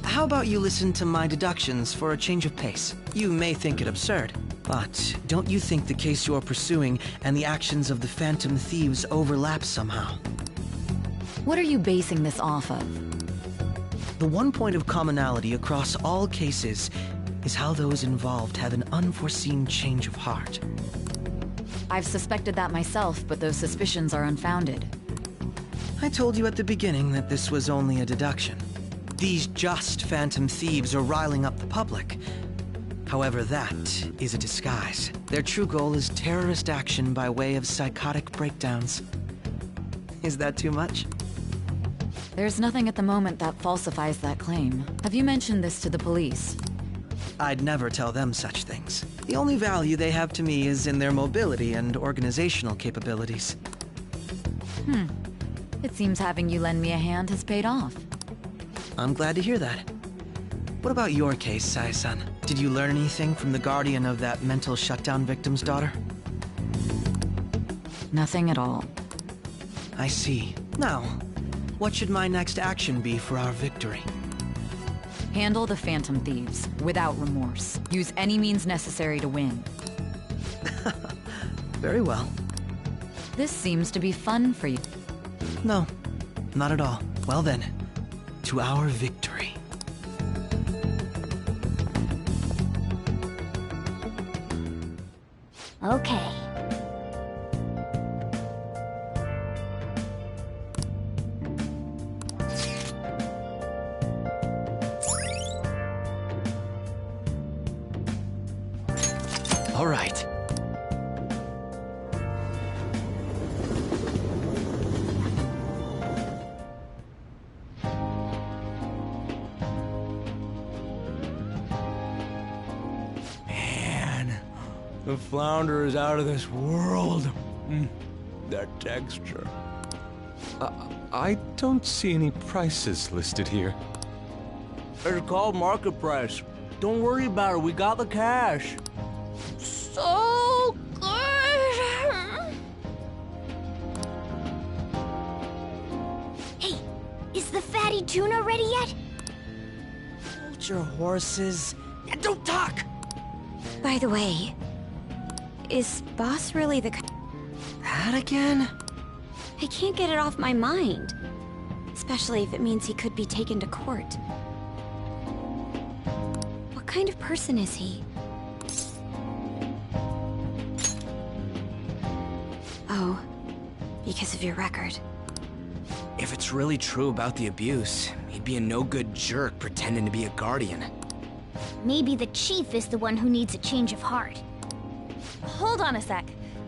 How about you listen to my deductions for a change of pace? You may think it absurd, but don't you think the case you're pursuing and the actions of the Phantom Thieves overlap somehow? What are you basing this off of? The one point of commonality across all cases is how those involved have an unforeseen change of heart. I've suspected that myself, but those suspicions are unfounded. I told you at the beginning that this was only a deduction. These just Phantom Thieves are riling up the public. However, that is a disguise. Their true goal is terrorist action by way of psychotic breakdowns. Is that too much? There's nothing at the moment that falsifies that claim. Have you mentioned this to the police? I'd never tell them such things. The only value they have to me is in their mobility and organizational capabilities. It seems having you lend me a hand has paid off. I'm glad to hear that. What about your case, Sai-san? Did you learn anything from the guardian of that mental shutdown victim's daughter? Nothing at all. I see. Now, what should my next action be for our victory? Handle the Phantom Thieves, without remorse. Use any means necessary to win. Very well. This seems to be fun for you. No, not at all. Well then, to our victory. Okay. All right. Man, the flounder is out of this world. That texture. I don't see any prices listed here. It's called market price. Don't worry about it, we got the cash. So good! Hey, is the fatty tuna ready yet? Hold your horses. And don't talk! By the way, is Boss really the... That again? I can't get it off my mind. Especially if it means he could be taken to court. What kind of person is he? Oh, because of your record. If it's really true about the abuse, he'd be a no-good jerk pretending to be a guardian. Maybe the chief is the one who needs a change of heart. Hold on a sec.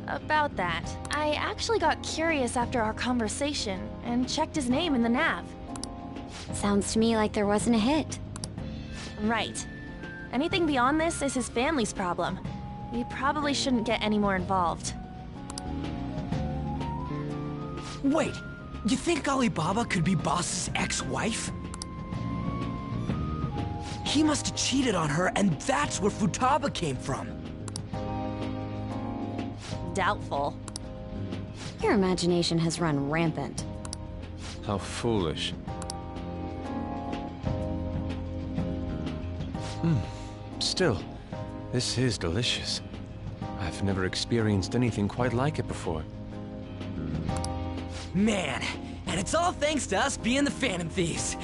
About that, I actually got curious after our conversation and checked his name in the nav. Sounds to me like there wasn't a hit. Right. Anything beyond this is his family's problem. We probably shouldn't get any more involved. Wait, you think Alibaba could be Boss's ex-wife? He must have cheated on her, and that's where Futaba came from. Doubtful. Your imagination has run rampant. How foolish. Still, this is delicious. I've never experienced anything quite like it before. Man, and it's all thanks to us being the Phantom Thieves.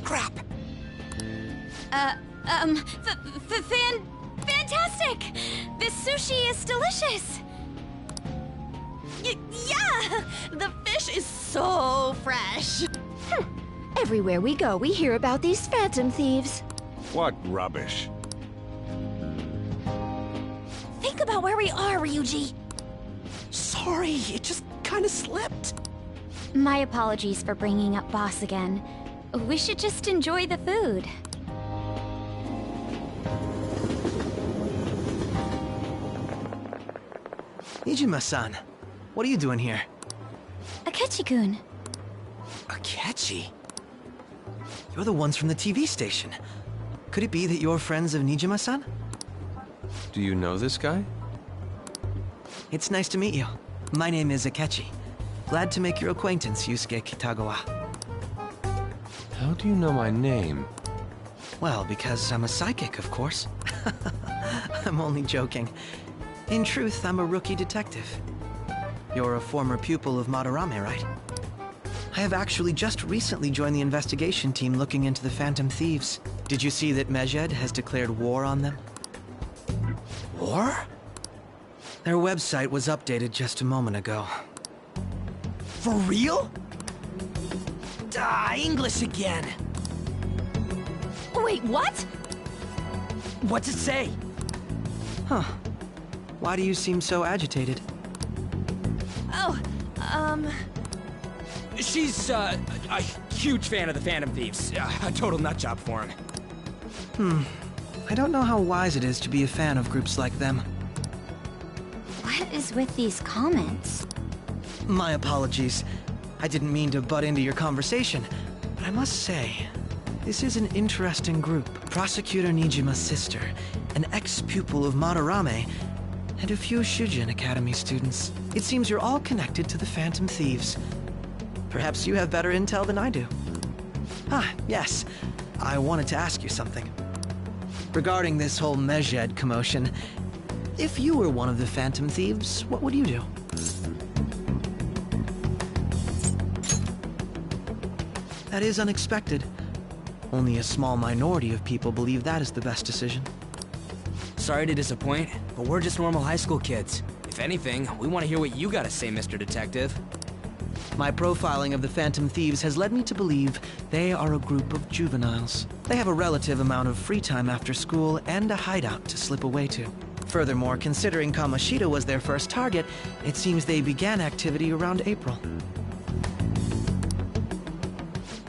Crap. Fantastic! This sushi is delicious! Yeah! The fish is so fresh! Everywhere we go, we hear about these Phantom Thieves. What rubbish. Think about where we are, Ryuji! Sorry, it just kinda slipped. My apologies for bringing up Boss again. We should just enjoy the food. Nijima-san, what are you doing here? Akechi-kun. Akechi? You're the ones from the TV station. Could it be that you're friends of Nijima-san? Do you know this guy? It's nice to meet you. My name is Akechi. Glad to make your acquaintance, Yusuke Kitagawa. How do you know my name? Well, because I'm a psychic, of course. I'm only joking. In truth, I'm a rookie detective. You're a former pupil of Madarame, right? I have actually just recently joined the investigation team looking into the Phantom Thieves. Did you see that Medjed has declared war on them? War? Their website was updated just a moment ago. For real? English again! Wait, what? What's it say? Huh. Why do you seem so agitated? Oh, She's, a huge fan of the Phantom Thieves. A total nutjob for him. I don't know how wise it is to be a fan of groups like them. What is with these comments? My apologies. I didn't mean to butt into your conversation, but I must say, this is an interesting group. Prosecutor Nijima's sister, an ex-pupil of Madarame, and a few Shujin Academy students. It seems you're all connected to the Phantom Thieves. Perhaps you have better intel than I do. Yes. I wanted to ask you something. Regarding this whole Medjed commotion, if you were one of the Phantom Thieves, what would you do? That is unexpected. Only a small minority of people believe that is the best decision. Sorry to disappoint, but we're just normal high school kids. If anything, we want to hear what you gotta say, Mr. Detective. My profiling of the Phantom Thieves has led me to believe they are a group of juveniles. They have a relative amount of free time after school and a hideout to slip away to. Furthermore, considering Kamoshida was their first target, it seems they began activity around April.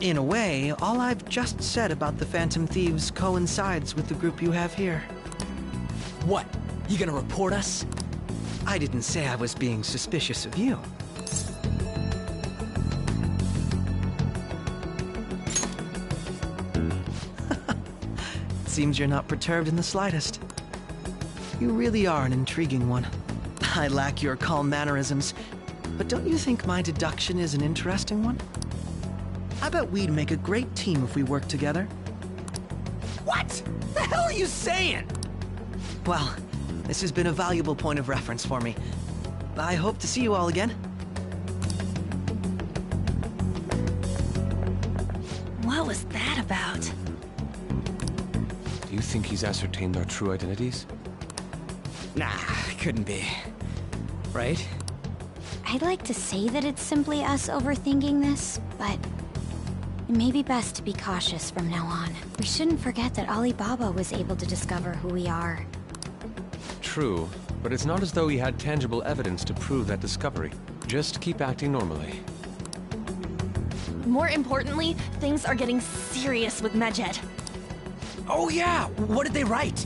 In a way, all I've just said about the Phantom Thieves coincides with the group you have here. What? You gonna report us? I didn't say I was being suspicious of you. Seems you're not perturbed in the slightest. You really are an intriguing one. I lack your calm mannerisms, but don't you think my deduction is an interesting one? I bet we'd make a great team if we worked together. What? The hell are you saying? Well, this has been a valuable point of reference for me. I hope to see you all again. What was that about? Do you think he's ascertained our true identities? Nah, couldn't be. Right? I'd like to say that it's simply us overthinking this, but it may be best to be cautious from now on. We shouldn't forget that Alibaba was able to discover who we are. True, but it's not as though he had tangible evidence to prove that discovery. Just keep acting normally. More importantly, things are getting serious with Medjed. Oh yeah! What did they write?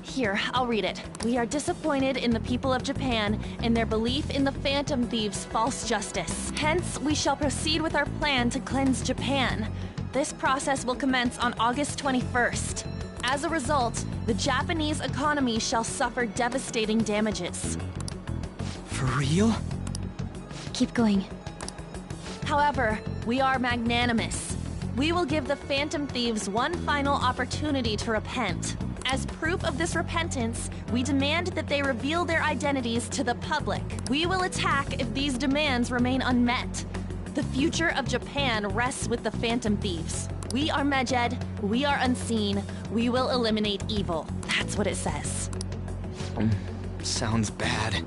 Here, I'll read it. We are disappointed in the people of Japan and their belief in the Phantom Thieves' false justice. Hence, we shall proceed with our plan to cleanse Japan. This process will commence on August 21st. As a result, the Japanese economy shall suffer devastating damages. For real? Keep going. However, we are magnanimous. We will give the Phantom Thieves one final opportunity to repent. As proof of this repentance, we demand that they reveal their identities to the public. We will attack if these demands remain unmet. The future of Japan rests with the Phantom Thieves. We are Medjed, we are unseen, we will eliminate evil. That's what it says. Sounds bad.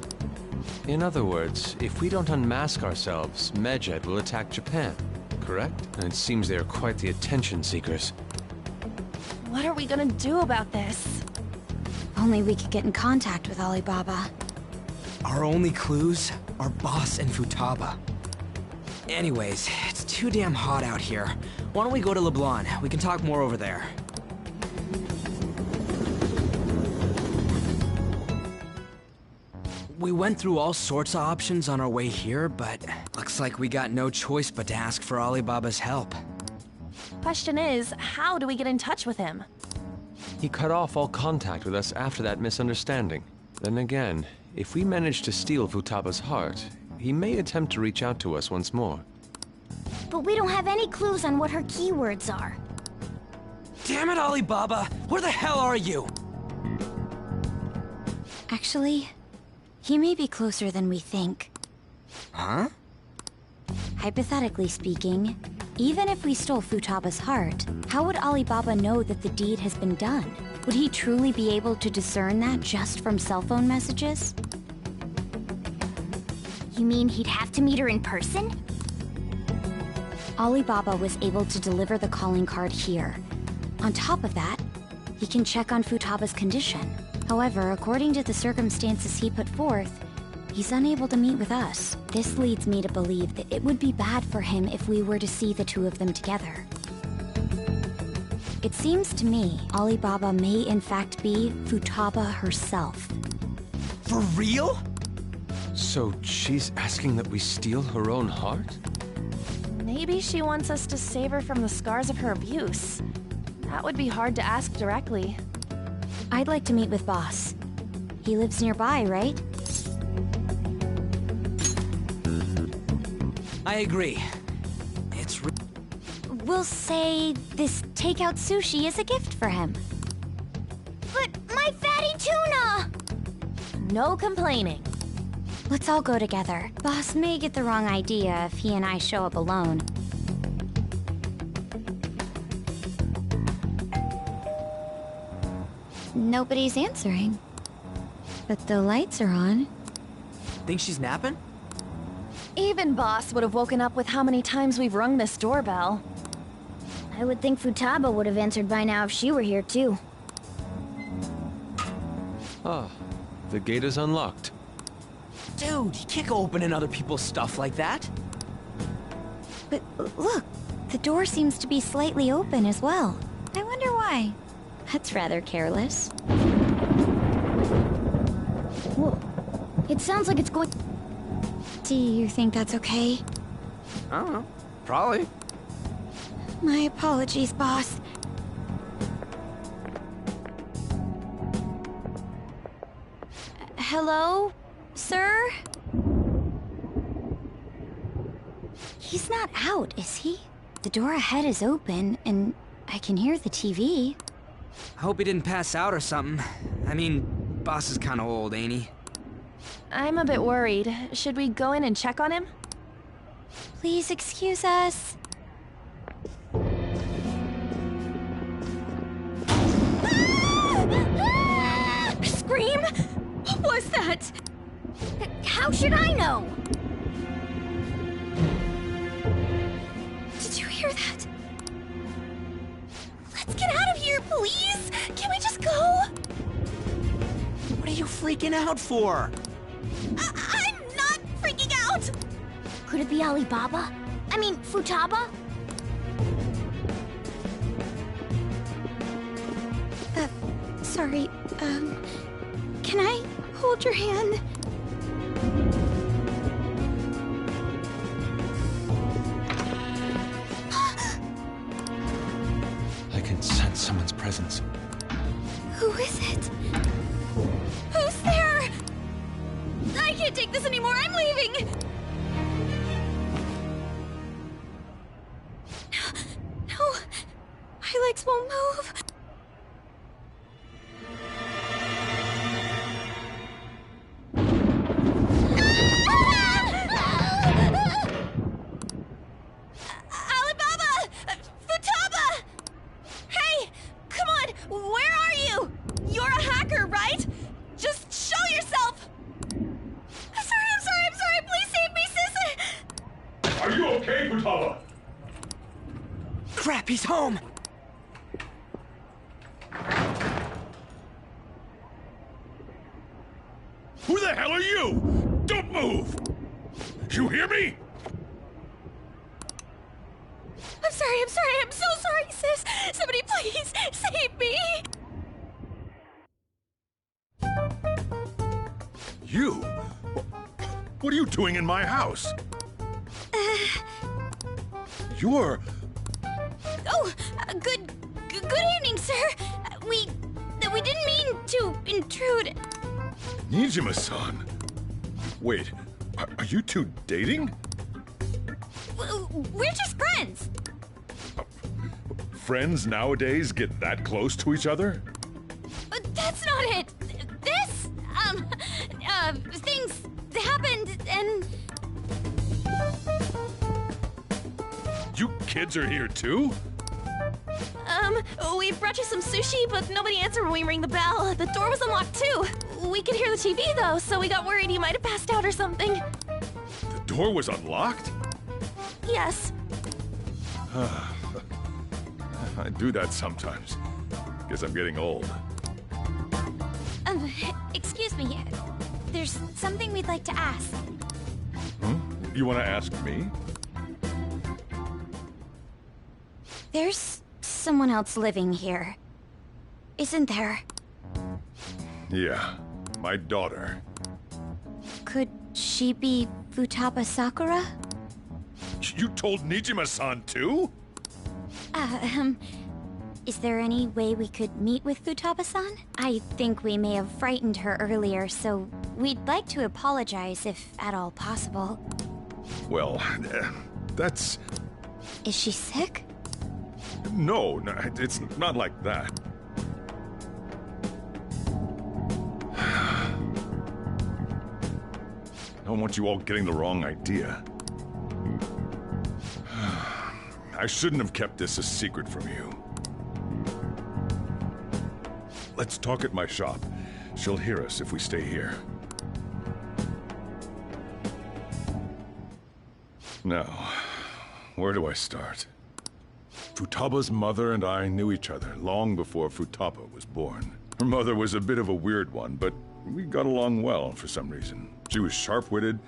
In other words, if we don't unmask ourselves, Medjed will attack Japan, correct? And it seems they are quite the attention seekers. What are we gonna do about this? Only we could get in contact with Alibaba. Our only clues are Boss and Futaba. Anyways, it's too damn hot out here. Why don't we go to Leblon? We can talk more over there. We went through all sorts of options on our way here, but looks like we got no choice but to ask for Alibaba's help. Question is, how do we get in touch with him? He cut off all contact with us after that misunderstanding. Then again, if we manage to steal Futaba's heart, he may attempt to reach out to us once more. But we don't have any clues on what her keywords are. Damn it, Alibaba! Where the hell are you? Actually, he may be closer than we think. Huh? Hypothetically speaking, even if we stole Futaba's heart, how would Alibaba know that the deed has been done? Would he truly be able to discern that just from cell phone messages? You mean he'd have to meet her in person? Alibaba was able to deliver the calling card here. On top of that, he can check on Futaba's condition. However, according to the circumstances he put forth, he's unable to meet with us. This leads me to believe that it would be bad for him if we were to see the two of them together. It seems to me Alibaba may in fact be Futaba herself. For real? So she's asking that we steal her own heart? Maybe she wants us to save her from the scars of her abuse. That would be hard to ask directly. I'd like to meet with Boss. He lives nearby, right? I agree. We'll say this takeout sushi is a gift for him. But my fatty tuna! No complaining. Let's all go together. Boss may get the wrong idea if he and I show up alone. Nobody's answering. But the lights are on. Think she's napping? Even Boss would have woken up with how many times we've rung this doorbell. I would think Futaba would have answered by now if she were here too. Ah, the gate is unlocked. Dude, you can't go opening other people's stuff like that. But look, the door seems to be slightly open as well. I wonder why. That's rather careless. Whoa. It sounds like it's going... Do you think that's okay? I don't know. Probably. My apologies, boss. Hello, sir? He's not out, is he? The door ahead is open, and I can hear the TV. I hope he didn't pass out or something. I mean, Boss is kinda old, ain't he? I'm a bit worried. Should we go in and check on him? Please excuse us. Scream? What was that? How should I know? Did you hear that? Let's get out of here, please! Can we just go? What are you freaking out for? I'm not freaking out! Could it be Alibaba? I mean, Futaba? Sorry, can I hold your hand? I can sense someone's presence. Who is it? Who's there? I can't take this anymore, I'm leaving! No, my legs won't move. Alibaba! Futaba! Hey! Come on! Where are you? You're a hacker, right? Just show yourself! I'm sorry! Please save me, sis! Are you okay, Futaba? Crap, he's home! Who the hell are you? Don't move! You hear me? I'm so sorry, sis! Somebody please save me! You? What are you doing in my house? You're... Oh, good evening, sir. We didn't mean to intrude. Nijima-san. Wait, are you two dating? We're just friends. Friends nowadays get that close to each other? But that's not it. This, things happened and... You kids are here too? We brought you some sushi, but nobody answered when we rang the bell. The door was unlocked too. We could hear the TV though, so we got worried you might have passed out or something. The door was unlocked? Yes. I do that sometimes. Guess I'm getting old. Excuse me. There's something we'd like to ask. You want to ask me? There's someone else living here, isn't there? Yeah, my daughter. Could she be Futaba Sakura? You told Nijima-san too? Is there any way we could meet with Futaba-san? I think we may have frightened her earlier, so we'd like to apologize if at all possible. Well, that's... Is she sick? No, it's not like that. I don't want you all getting the wrong idea. I shouldn't have kept this a secret from you. Let's talk at my shop. She'll hear us if we stay here. Now, where do I start? Futaba's mother and I knew each other long before Futaba was born. Her mother was a bit of a weird one, but we got along well for some reason. She was sharp-witted,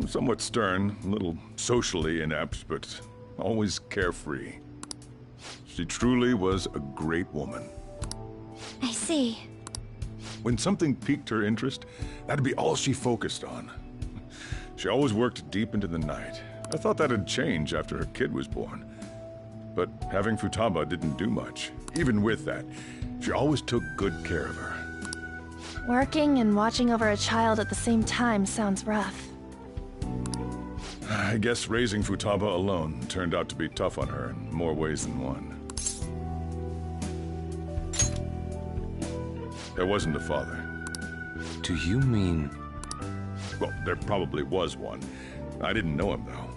somewhat stern, a little socially inept, but always carefree. She truly was a great woman. I see. When something piqued her interest, that'd be all she focused on. She always worked deep into the night. I thought that'd change after her kid was born. But having Futaba didn't do much. Even with that, she always took good care of her. Working and watching over a child at the same time sounds rough. I guess raising Futaba alone turned out to be tough on her in more ways than one. There wasn't a father. Do you mean... Well, there probably was one. I didn't know him, though.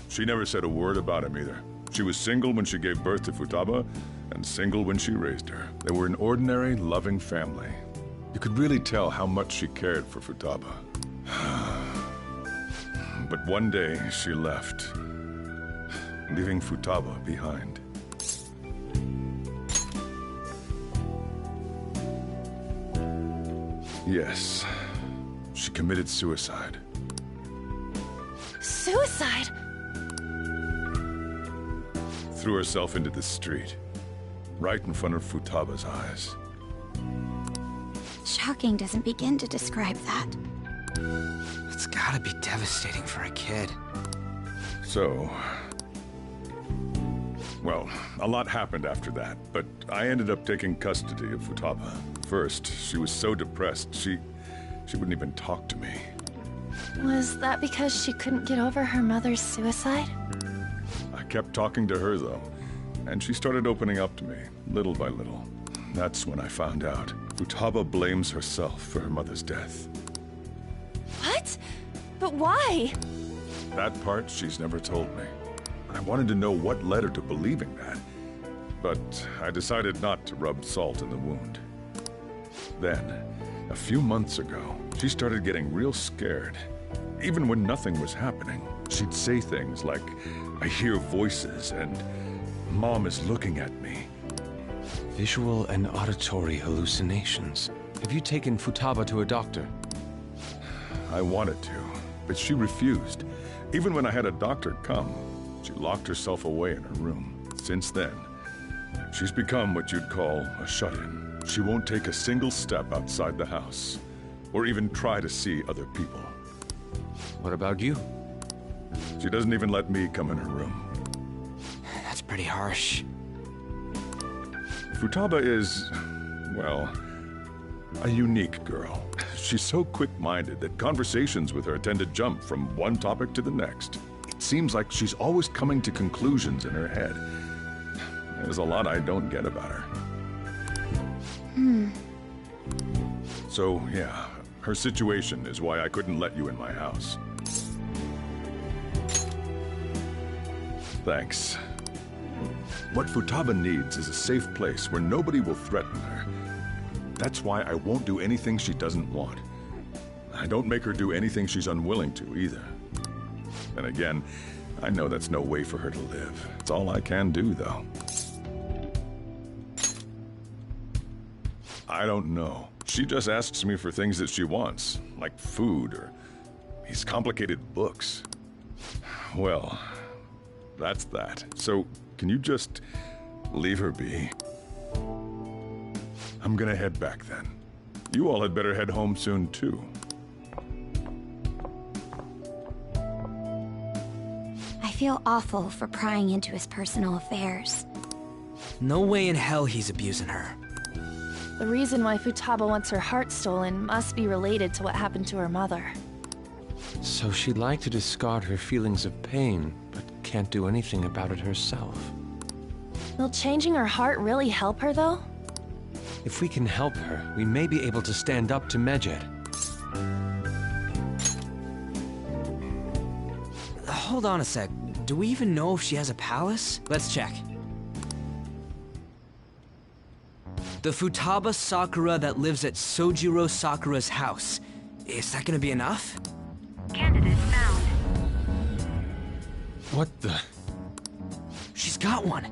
She never said a word about him either. She was single when she gave birth to Futaba, and single when she raised her. They were an ordinary, loving family. You could really tell how much she cared for Futaba. But one day, she left, leaving Futaba behind. Yes, she committed suicide. Suicide? Threw herself into the street, right in front of Futaba's eyes. Shocking doesn't begin to describe that. It's gotta be devastating for a kid. So... Well, a lot happened after that, but I ended up taking custody of Futaba. First, she was so depressed, she wouldn't even talk to me. Was that because she couldn't get over her mother's suicide? I kept talking to her, though, and she started opening up to me, little by little. That's when I found out. Futaba blames herself for her mother's death. What? But why? That part she's never told me. I wanted to know what led her to believing that, but I decided not to rub salt in the wound. Then, a few months ago, she started getting real scared. Even when nothing was happening, she'd say things like, "I hear voices," and "Mom is looking at me." Visual and auditory hallucinations. Have you taken Futaba to a doctor? I wanted to, but she refused. Even when I had a doctor come, she locked herself away in her room. Since then, she's become what you'd call a shut-in. She won't take a single step outside the house, or even try to see other people. What about you? She doesn't even let me come in her room. That's pretty harsh. Futaba is, well, A unique girl. She's so quick-minded that conversations with her tend to jump from one topic to the next. It seems like she's always coming to conclusions in her head. There's a lot I don't get about her. So, yeah, her situation is why I couldn't let you in my house. Thanks. What Futaba needs is a safe place where nobody will threaten her. That's why I won't do anything she doesn't want. I don't make her do anything she's unwilling to, either. And again, I know that's no way for her to live. It's all I can do, though. I don't know. She just asks me for things that she wants, like food or these complicated books. Well, that's that. So, can you just leave her be? I'm gonna head back then. You all had better head home soon, too. I feel awful for prying into his personal affairs. No way in hell he's abusing her. The reason why Futaba wants her heart stolen must be related to what happened to her mother. So she'd like to discard her feelings of pain, but can't do anything about it herself. Will changing her heart really help her, though? If we can help her, we may be able to stand up to Medjed. Hold on a sec. Do we even know if she has a palace? Let's check. The Futaba Sakura that lives at Sojiro Sakura's house. Is that gonna be enough? Candidate found. What the? She's got one.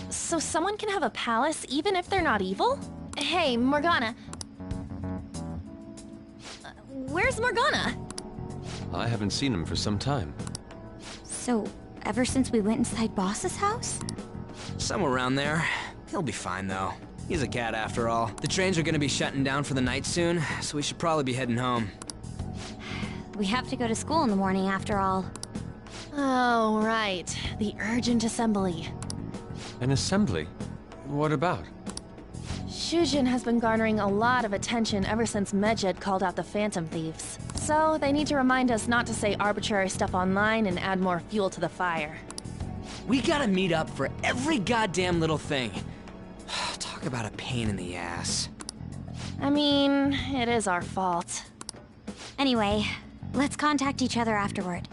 So someone can have a palace even if they're not evil? Hey, Morgana. Where's Morgana? I haven't seen him for some time. So, ever since we went inside Boss's house? Somewhere around there. He'll be fine, though. He's a cat, after all. The trains are gonna be shutting down for the night soon, so we should probably be heading home. We have to go to school in the morning, after all. Oh, right. The urgent assembly. An assembly? What about? Shujin has been garnering a lot of attention ever since Medjed called out the Phantom Thieves. So they need to remind us not to say arbitrary stuff online and add more fuel to the fire. We gotta meet up for every goddamn little thing. Talk about a pain in the ass. I mean, it is our fault. Anyway, let's contact each other afterward.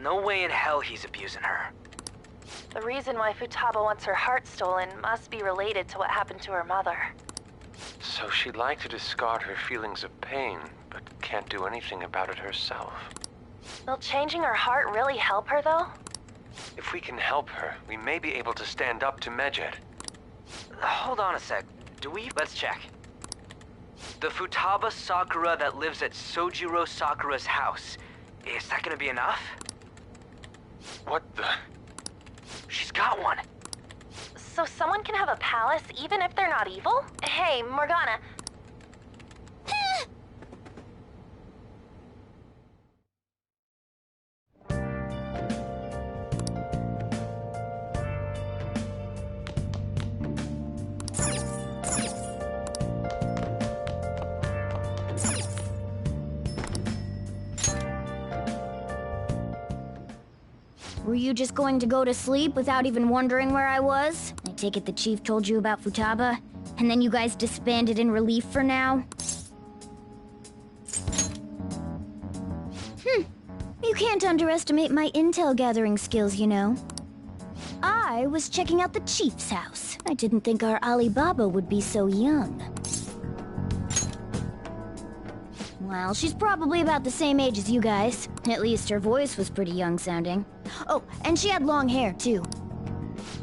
No way in hell he's abusing her. The reason why Futaba wants her heart stolen must be related to what happened to her mother. So she'd like to discard her feelings of pain, but can't do anything about it herself. Will changing her heart really help her, though? If we can help her, we may be able to stand up to Medjed. Hold on a sec. Let's check. The Futaba Sakura that lives at Sojiro Sakura's house. Is that gonna be enough? What the? She's got one. So someone can have a palace even if they're not evil? Hey, Morgana. Were you just going to go to sleep without even wondering where I was? I take it the chief told you about Futaba, and then you guys disbanded in relief for now? You can't underestimate my intel gathering skills, you know. I was checking out the chief's house. I didn't think our Alibaba would be so young. Well, she's probably about the same age as you guys. At least her voice was pretty young sounding. Oh, and she had long hair, too.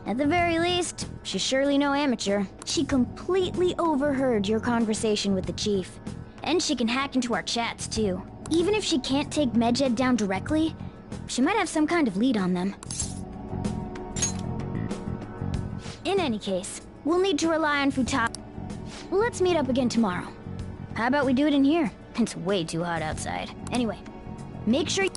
At the very least, she's surely no amateur. She completely overheard your conversation with the chief. And she can hack into our chats, too. Even if she can't take Medjed down directly, she might have some kind of lead on them. In any case, we'll need to rely on Futaba. Let's meet up again tomorrow. How about we do it in here? It's way too hot outside. Anyway, make sure you...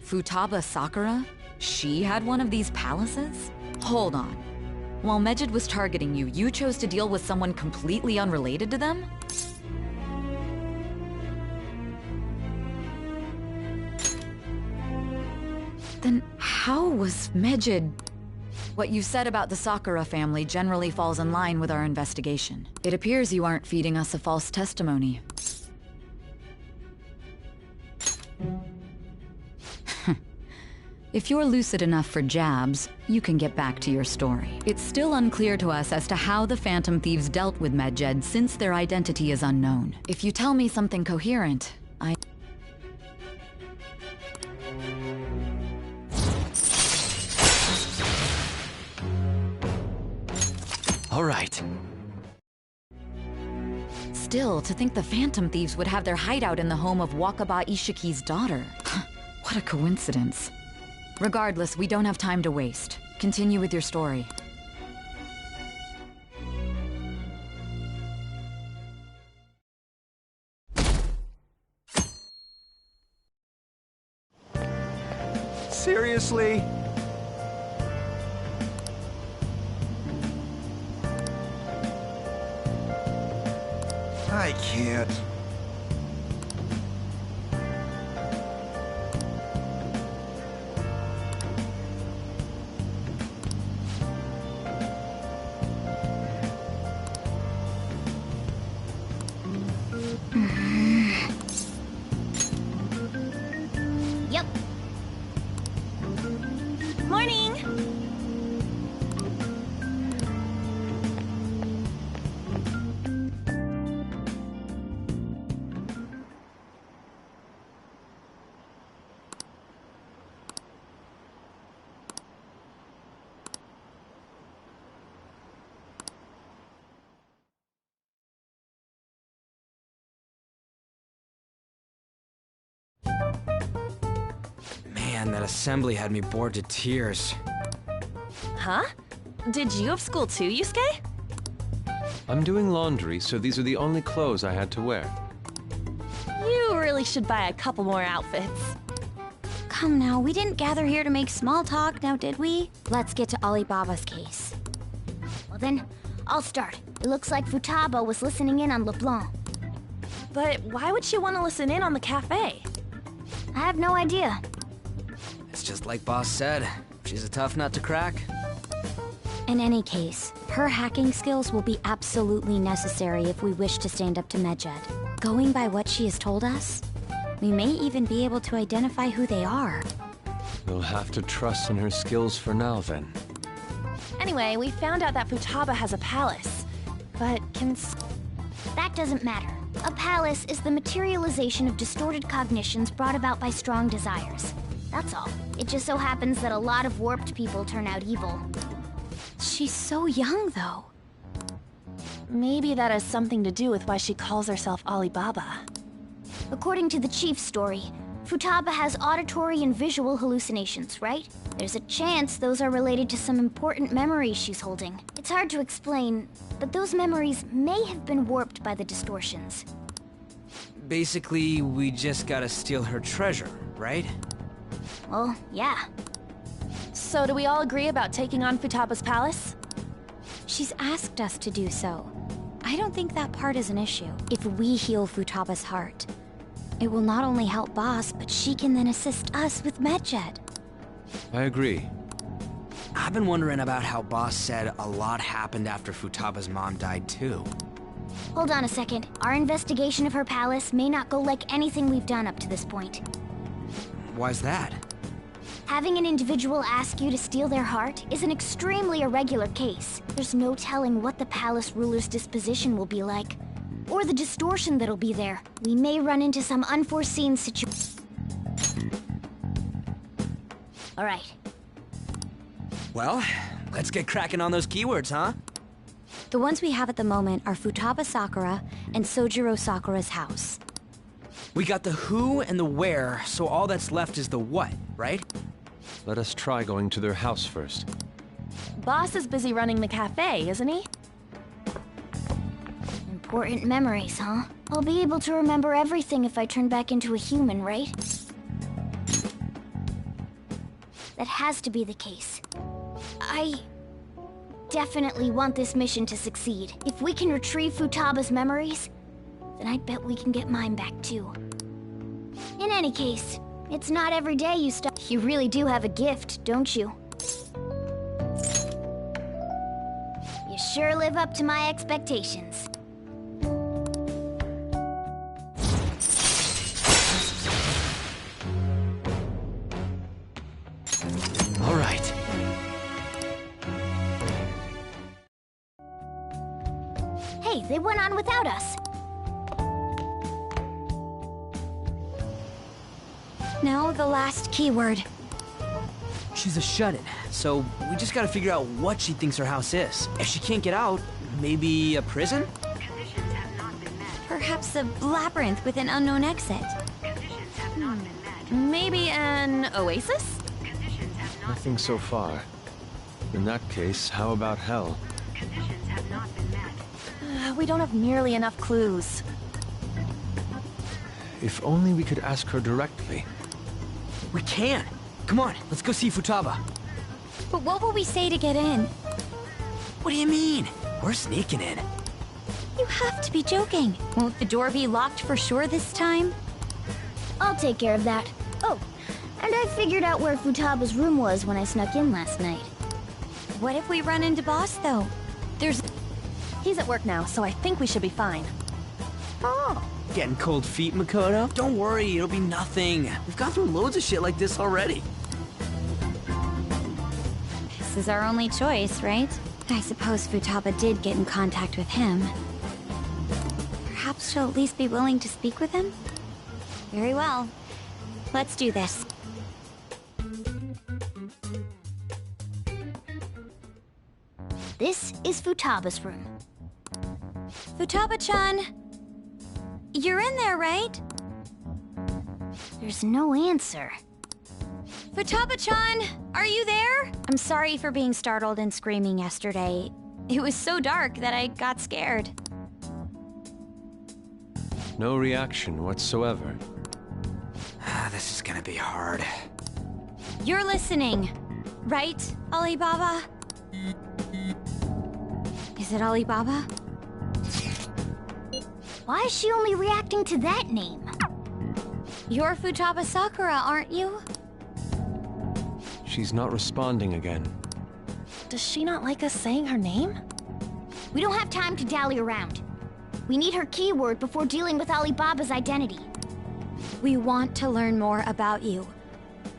Futaba Sakura? She had one of these palaces? Hold on. While Medjed was targeting you, you chose to deal with someone completely unrelated to them? Then how was Medjed... What you said about the Sakura family generally falls in line with our investigation. It appears you aren't feeding us a false testimony. If you're lucid enough for jabs, you can get back to your story. It's still unclear to us as to how the Phantom Thieves dealt with Medjed since their identity is unknown. If you tell me something coherent, All right. Still, to think the Phantom Thieves would have their hideout in the home of Wakaba Ishiki's daughter. What a coincidence. Regardless, we don't have time to waste. Continue with your story. Seriously? I can't. Yep. Morning. Man, that assembly had me bored to tears. Huh? Did you have school too, Yusuke? I'm doing laundry, so these are the only clothes I had to wear. You really should buy a couple more outfits. Come now, we didn't gather here to make small talk, now did we? Let's get to Alibaba's case. Well then, I'll start. It looks like Futaba was listening in on LeBlanc. But why would she want to listen in on the cafe? I have no idea. It's just like Boss said. She's a tough nut to crack. In any case, her hacking skills will be absolutely necessary if we wish to stand up to Medjed. Going by what she has told us, we may even be able to identify who they are. We'll have to trust in her skills for now, then. Anyway, we found out that Futaba has a palace. But That doesn't matter. A palace is the materialization of distorted cognitions brought about by strong desires. That's all. It just so happens that a lot of warped people turn out evil. She's so young, though. Maybe that has something to do with why she calls herself Alibaba. According to the chief's story, Futaba has auditory and visual hallucinations, right? There's a chance those are related to some important memories she's holding. It's hard to explain, but those memories may have been warped by the distortions. Basically, we just gotta steal her treasure, right? Well, yeah. So do we all agree about taking on Futaba's palace? She's asked us to do so. I don't think that part is an issue. If we heal Futaba's heart, it will not only help Boss, but she can then assist us with Medjed. I agree. I've been wondering about how Boss said a lot happened after Futaba's mom died too. Hold on a second. Our investigation of her palace may not go like anything we've done up to this point. Why's that? Having an individual ask you to steal their heart is an extremely irregular case. There's no telling what the palace ruler's disposition will be like, or the distortion that'll be there. We may run into some unforeseen situation. All right. Well, let's get cracking on those keywords, huh? The ones we have at the moment are Futaba Sakura and Sojiro Sakura's house. We got the who and the where, so all that's left is the what, right? Let us try going to their house first. Boss is busy running the cafe, isn't he? Important memories, huh? I'll be able to remember everything if I turn back into a human, right? That has to be the case. I definitely want this mission to succeed. If we can retrieve Futaba's memories, then I'd bet we can get mine back too. In any case, it's not every day you stop. You really do have a gift, don't you? You sure live up to my expectations. All right. Hey, they went on without us. Now the last keyword. She's a shut-in, so we just gotta figure out what she thinks her house is. If she can't get out, maybe a prison? Perhaps a labyrinth with an unknown exit. Maybe an oasis? Nothing so far. In that case, how about hell? We don't have nearly enough clues. If only we could ask her directly. We can! Come on, let's go see Futaba. But what will we say to get in? What do you mean? We're sneaking in. You have to be joking. Won't the door be locked for sure this time? I'll take care of that. Oh, and I figured out where Futaba's room was when I snuck in last night. What if we run into Boss, though? He's at work now, so I think we should be fine. Oh. Getting cold feet, Makoto? Don't worry, it'll be nothing. We've gone through loads of shit like this already. This is our only choice, right? I suppose Futaba did get in contact with him. Perhaps she'll at least be willing to speak with him? Very well. Let's do this. This is Futaba's room. Futaba-chan! You're in there, right? There's no answer. Futaba-chan! Are you there? I'm sorry for being startled and screaming yesterday. It was so dark that I got scared. No reaction whatsoever. This is gonna be hard. You're listening, right, Alibaba? Is it Alibaba? Why is she only reacting to that name? You're Futaba Sakura, aren't you? She's not responding again. Does she not like us saying her name? We don't have time to dally around. We need her keyword before dealing with Alibaba's identity. We want to learn more about you.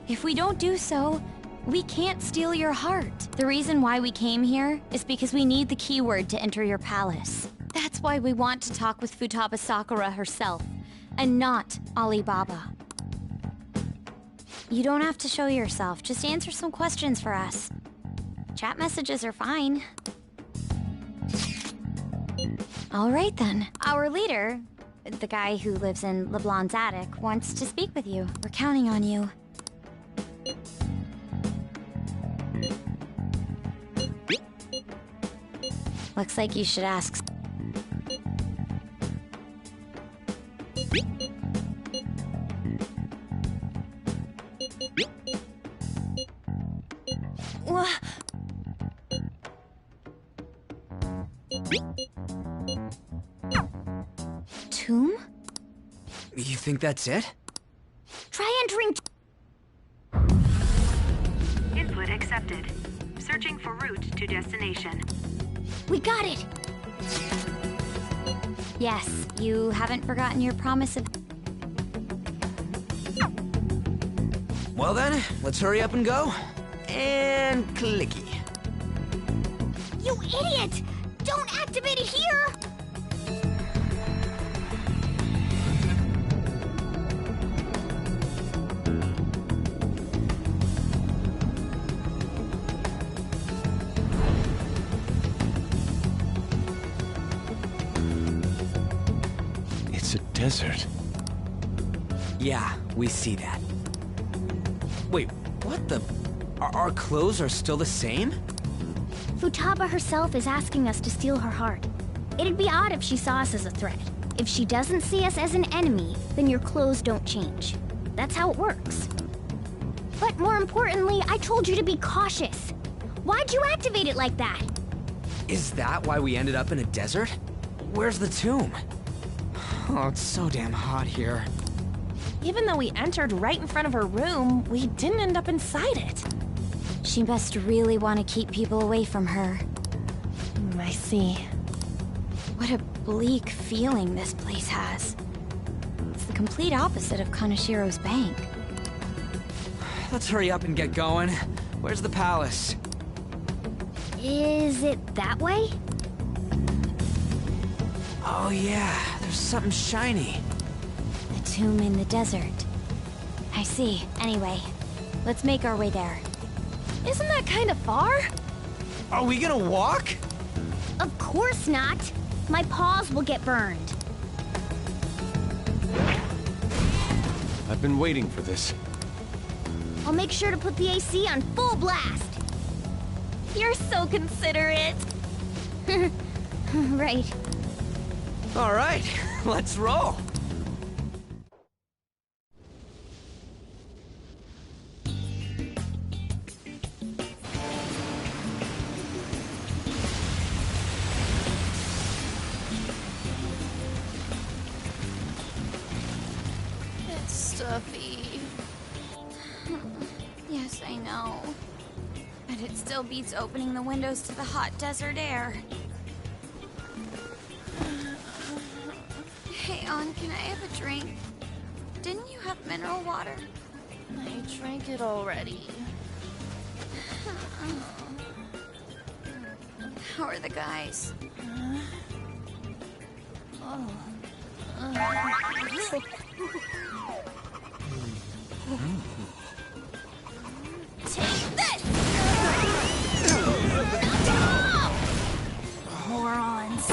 If we don't do so, we can't steal your heart. The reason why we came here is because we need the keyword to enter your palace. That's why we want to talk with Futaba Sakura herself, and not Alibaba. You don't have to show yourself, just answer some questions for us. Chat messages are fine. All right then. Our leader, the guy who lives in LeBlanc's attic, wants to speak with you. We're counting on you. Looks like you should ask. Tomb? You think that's it? Try entering. Input accepted. Searching for route to destination. We got it! Yes, you haven't forgotten your promise of... Well then, let's hurry up and go. And clicky. You idiot! Don't activate it here! It's a desert. Yeah, we see that. Wait, what the... Our clothes are still the same? Futaba herself is asking us to steal her heart. It'd be odd if she saw us as a threat. If she doesn't see us as an enemy, then your clothes don't change. That's how it works. But more importantly, I told you to be cautious. Why'd you activate it like that? Is that why we ended up in a desert? Where's the tomb? Oh, it's so damn hot here. Even though we entered right in front of her room, we didn't end up inside it. She must really want to keep people away from her. I see. What a bleak feeling this place has. It's the complete opposite of Kanashiro's bank. Let's hurry up and get going. Where's the palace? Is it that way? Oh yeah, there's something shiny. The tomb in the desert. I see. Anyway, let's make our way there. Isn't that kind of far? Are we gonna walk? Of course not. My paws will get burned. I've been waiting for this. I'll make sure to put the AC on full blast. You're so considerate. Right. All right, let's roll. It's stuffy. Yes, I know. But it still beats opening the windows to the hot desert air. Hey, Ann, can I have a drink? Didn't you have mineral water? I drank it already. How are the guys? Take this! Morons.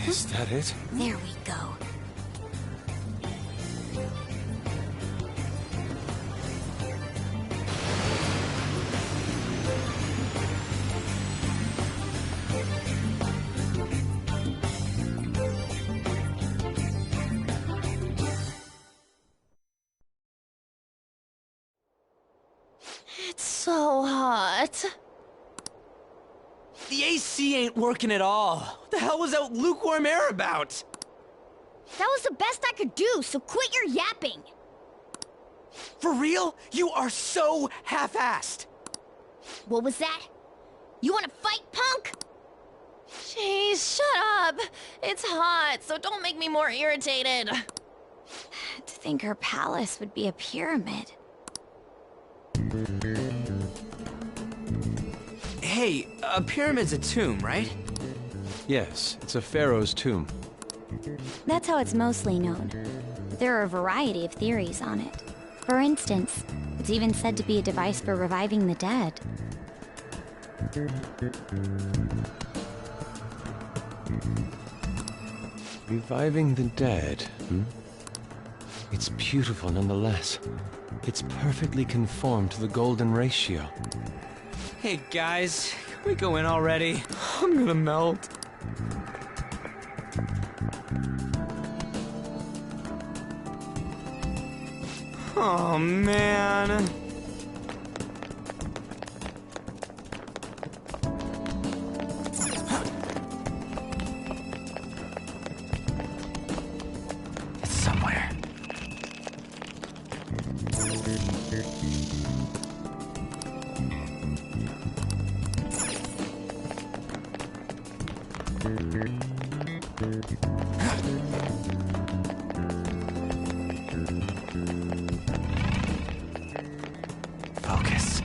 Is that it? There we go. It's so hot. The AC ain't working at all. What the hell was that lukewarm air about? That was the best I could do, so quit your yapping. For real? You are so half-assed. What was that? You wanna fight, punk? Jeez, shut up. It's hot, so don't make me more irritated. To think her palace would be a pyramid. Hey, a pyramid's a tomb, right? Yes, it's a pharaoh's tomb. That's how it's mostly known. There are a variety of theories on it. For instance, it's even said to be a device for reviving the dead. Reviving the dead, It's beautiful nonetheless. It's perfectly conformed to the golden ratio. Hey guys, can we go in already? I'm gonna melt. Oh man. It's somewhere. Focus.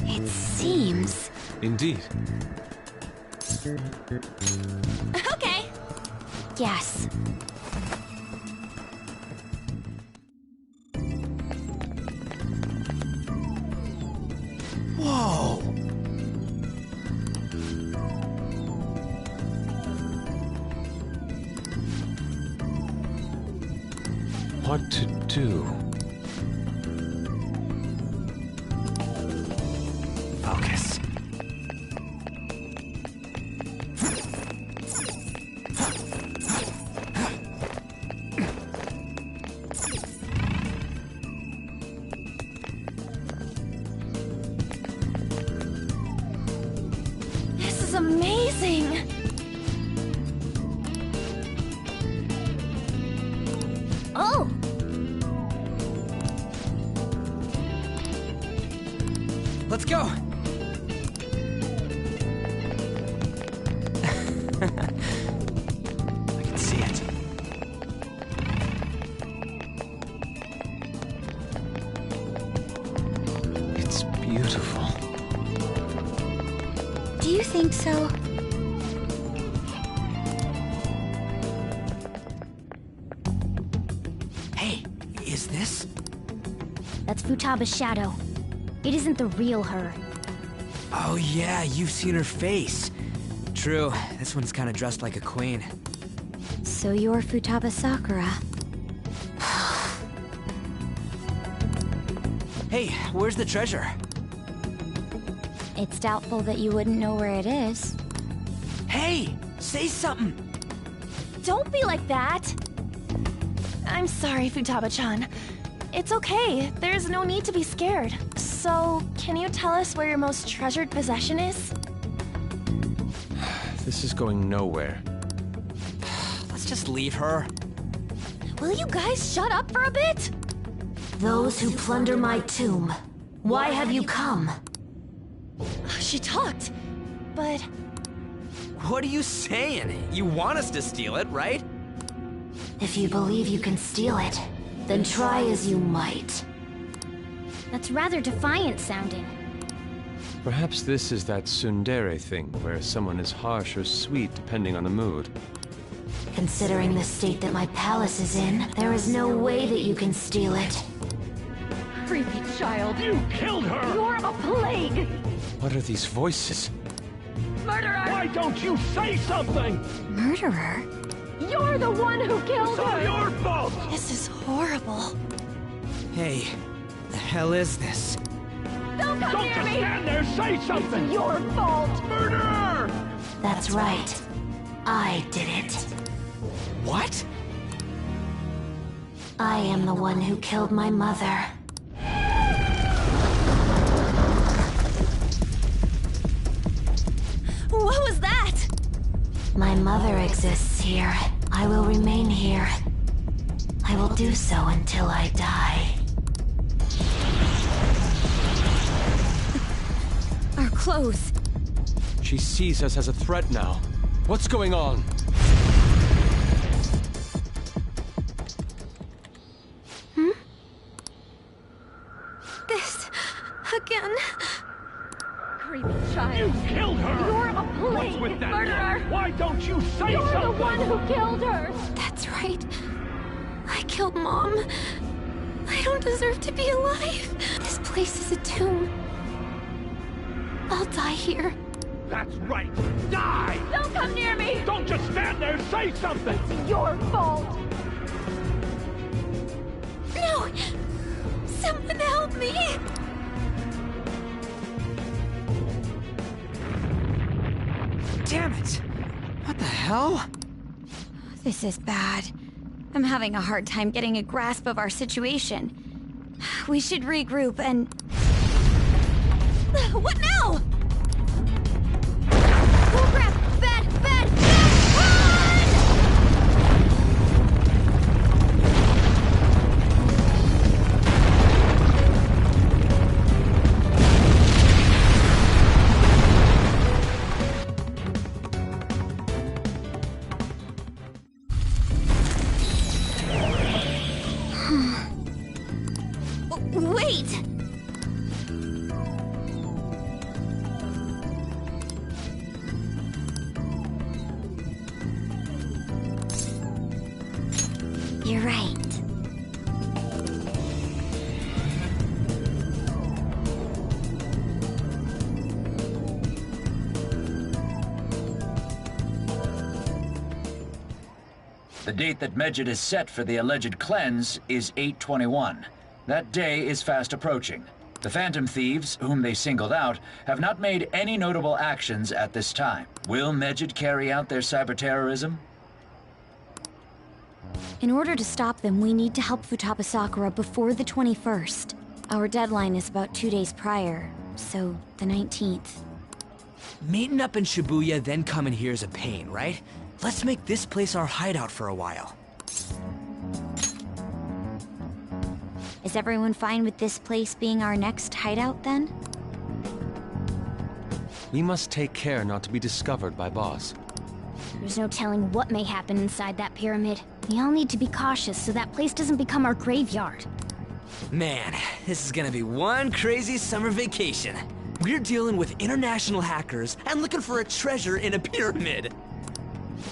It seems... Indeed. Okay. Yes. What to do? Focus. This is amazing! Oh! Let's go! I can see it. It's beautiful. Do you think so? Hey, is this? That's Futaba's shadow. It isn't the real her. Oh yeah, you've seen her face. True, this one's kind of dressed like a queen. So you're Futaba Sakura. Hey, where's the treasure? It's doubtful that you wouldn't know where it is. Hey, say something! Don't be like that! I'm sorry, Futaba-chan. It's okay. There's no need to be scared. So, can you tell us where your most treasured possession is? This is going nowhere. Let's just leave her. Will you guys shut up for a bit? Those who plunder my tomb, why have you come? She talked, but... What are you saying? You want us to steal it, right? If you believe you can steal it, then try as you might. That's rather defiant sounding. Perhaps this is that tsundere thing, where someone is harsh or sweet depending on the mood. Considering the state that my palace is in, there is no way that you can steal it. Creepy child. You killed her! You're a plague! What are these voices? Murderer! Why don't you say something? Murderer? You're the one who killed It's all her! your fault! This is horrible. Hey, the hell is this? Don't come Don't near just me! stand there, say something! It's your fault! Murderer! That's right. I did it. What? I am the one who killed my mother. What was that? My mother exists here. I will remain here. I will do so until I die. Our clothes. She sees us as a threat now. What's going on? This... again. Creepy child. You killed her! You're a plague! What's with that? Murderer! Why don't you say You're something? the one who killed her! That's right. I killed Mom. I don't deserve to be alive. This place is a tomb. I'll die here. That's right. Die! Don't come near me! Don't just stand there, say something! It's your fault! No! Someone help me! Damn it! What the hell? This is bad. I'm having a hard time getting a grasp of our situation. We should regroup and... What now? Oh crap! Bad! Bad! Wait! You're right. The date that Medjed has set for the alleged cleanse is 8/21. That day is fast approaching. The Phantom Thieves, whom they singled out, have not made any notable actions at this time. Will Medjed carry out their cyber-terrorism? In order to stop them, we need to help Futaba Sakura before the 21st. Our deadline is about 2 days prior, so the 19th. Meeting up in Shibuya, then coming here is a pain, right? Let's make this place our hideout for a while. Is everyone fine with this place being our next hideout, then? We must take care not to be discovered by Boss. There's no telling what may happen inside that pyramid. We all need to be cautious so that place doesn't become our graveyard. Man, this is gonna be one crazy summer vacation. We're dealing with international hackers and looking for a treasure in a pyramid.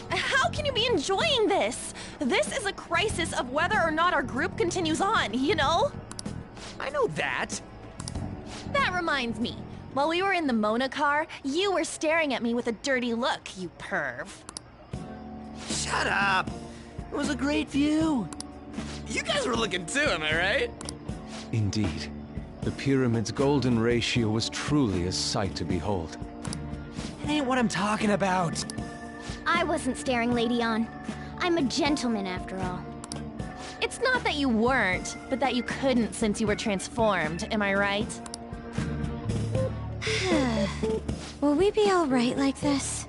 How can you be enjoying this? This is a crisis of whether or not our group continues on, you know? I know that. That reminds me. While we were in the Mona car, you were staring at me with a dirty look, you perv. Shut up! It was a great view. You guys were looking too, am I right? Indeed. The pyramid's golden ratio was truly a sight to behold. It ain't what I'm talking about. I wasn't staring Lady On. I'm a gentleman after all. It's not that you weren't, but that you couldn't since you were transformed, am I right? Will we be alright like this?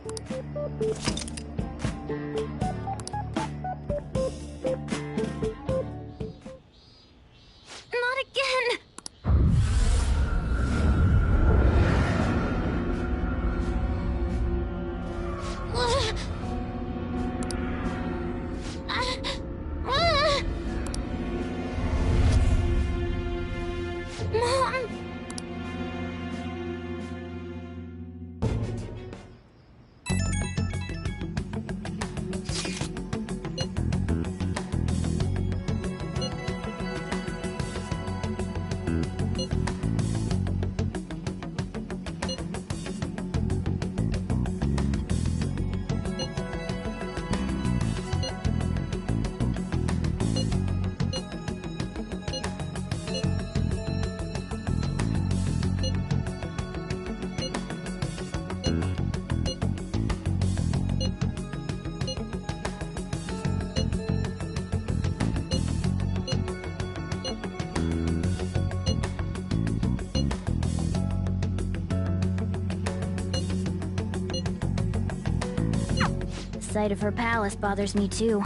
Not again! Mom! The sight of her palace bothers me too.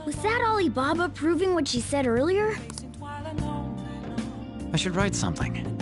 Was that Alibaba proving what she said earlier? I should write something.